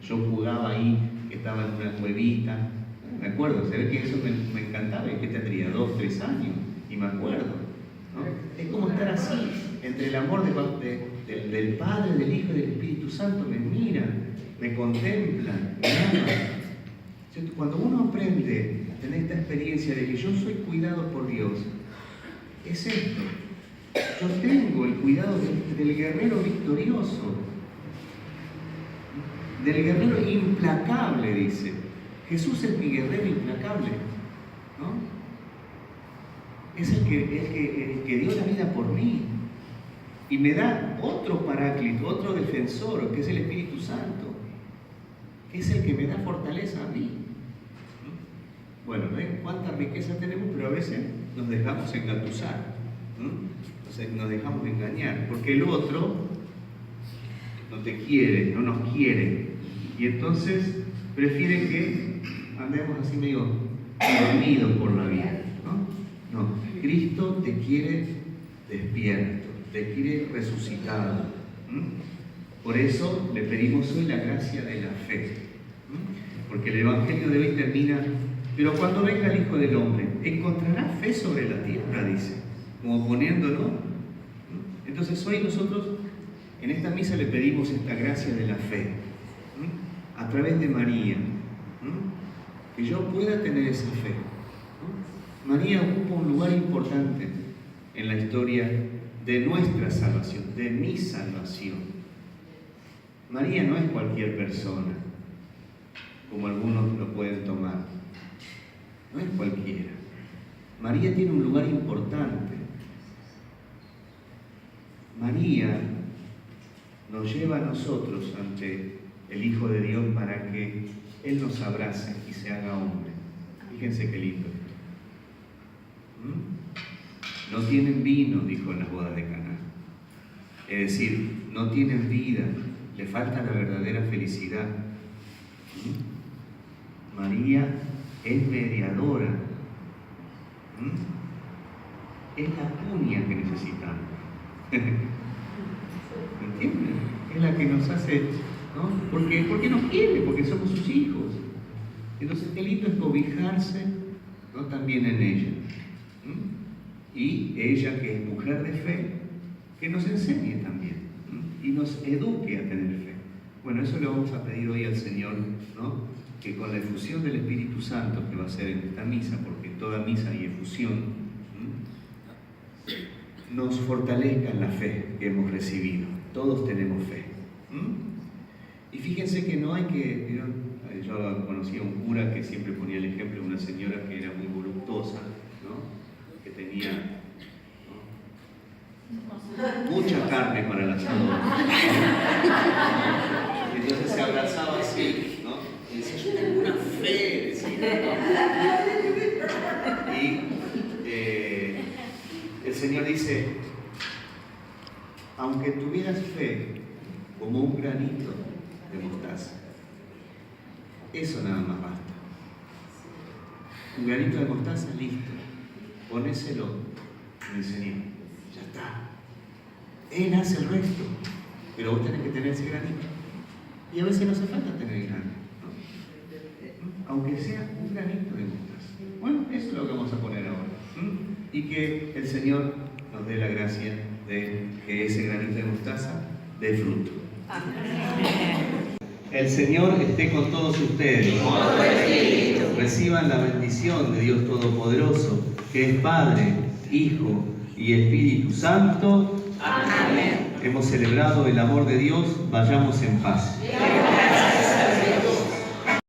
Yo jugaba ahí, que estaba en una cuevita. Me acuerdo, se ve que eso me encantaba. ¿Y qué tendría? 2, 3 años. Y me acuerdo, ¿no? Es como estar así, entre el amor del Padre, del Hijo y del Espíritu Santo. Me miran, me contemplan, me aman. Cuando uno aprende a tener esta experiencia de que yo soy cuidado por Dios, es esto. Yo tengo el cuidado del guerrero victorioso, del guerrero implacable, dice. Jesús es mi guerrero implacable, ¿no? Es el que dio la vida por mí. Y me da otro paráclito, otro defensor, que es el Espíritu Santo, que es el que me da fortaleza a mí. Bueno, ¿ven cuánta riqueza tenemos? Pero a veces nos dejamos engatusar, nos dejamos engañar, porque el otro no te quiere, no nos quiere, y entonces prefiere que andemos así medio dormidos por la vida, No, Cristo te quiere despierto, te quiere resucitado. Por eso le pedimos hoy la gracia de la fe, porque el Evangelio de hoy termina: pero cuando venga el Hijo del Hombre, ¿encontrará fe sobre la tierra? Dice, como poniéndolo. Entonces hoy nosotros en esta misa le pedimos esta gracia de la fe, a través de María, que yo pueda tener esa fe. María ocupa un lugar importante en la historia de nuestra salvación, de mi salvación. María no es cualquier persona, como algunos lo pueden tomar. No es cualquiera. María tiene un lugar importante. María nos lleva a nosotros ante el Hijo de Dios para que Él nos abrace y se haga hombre. Fíjense qué lindo esto. No tienen vino, dijo en las bodas de Caná. Es decir, no tienen vida, le falta la verdadera felicidad. María es mediadora. Es la cuña que necesitamos. ¿Me entienden? Es la que nos hace ¿no? Porque nos quiere, porque somos sus hijos. Entonces, qué lindo es cobijarse, ¿no?, también en ella. Y ella, que es mujer de fe, que nos enseñe también y nos eduque a tener fe. Bueno, eso le vamos a pedir hoy al Señor, ¿no?, que con la efusión del Espíritu Santo que va a ser en esta misa, porque en toda misa hay efusión, nos fortalezca en la fe que hemos recibido. Todos tenemos fe. Y fíjense que no hay que... ¿vieron? Yo conocí a un cura que siempre ponía el ejemplo de una señora que era muy voluptuosa, ¿no?, que tenía, ¿no?, mucha carne para el asado. Entonces se abrazaba así, ¿no?, y decía, yo tengo una fe, decía, ¿no? Y el Señor dice, aunque tuvieras fe como un granito de mostaza, eso nada más basta. Un granito de mostaza, listo. Ponéselo en el Señor. Ya está. Él hace el resto. Pero vos tenés que tener ese granito. Y a veces no hace falta tener el granito, ¿no? Aunque sea un granito de mostaza. Bueno, eso es lo que vamos a poner ahora. Y que el Señor nos dé la gracia de que ese granito de mostaza dé fruto. Amén. El Señor esté con todos ustedes. Reciban la bendición de Dios Todopoderoso, que es Padre, Hijo y Espíritu Santo. Amén. Hemos celebrado el amor de Dios, vayamos en paz.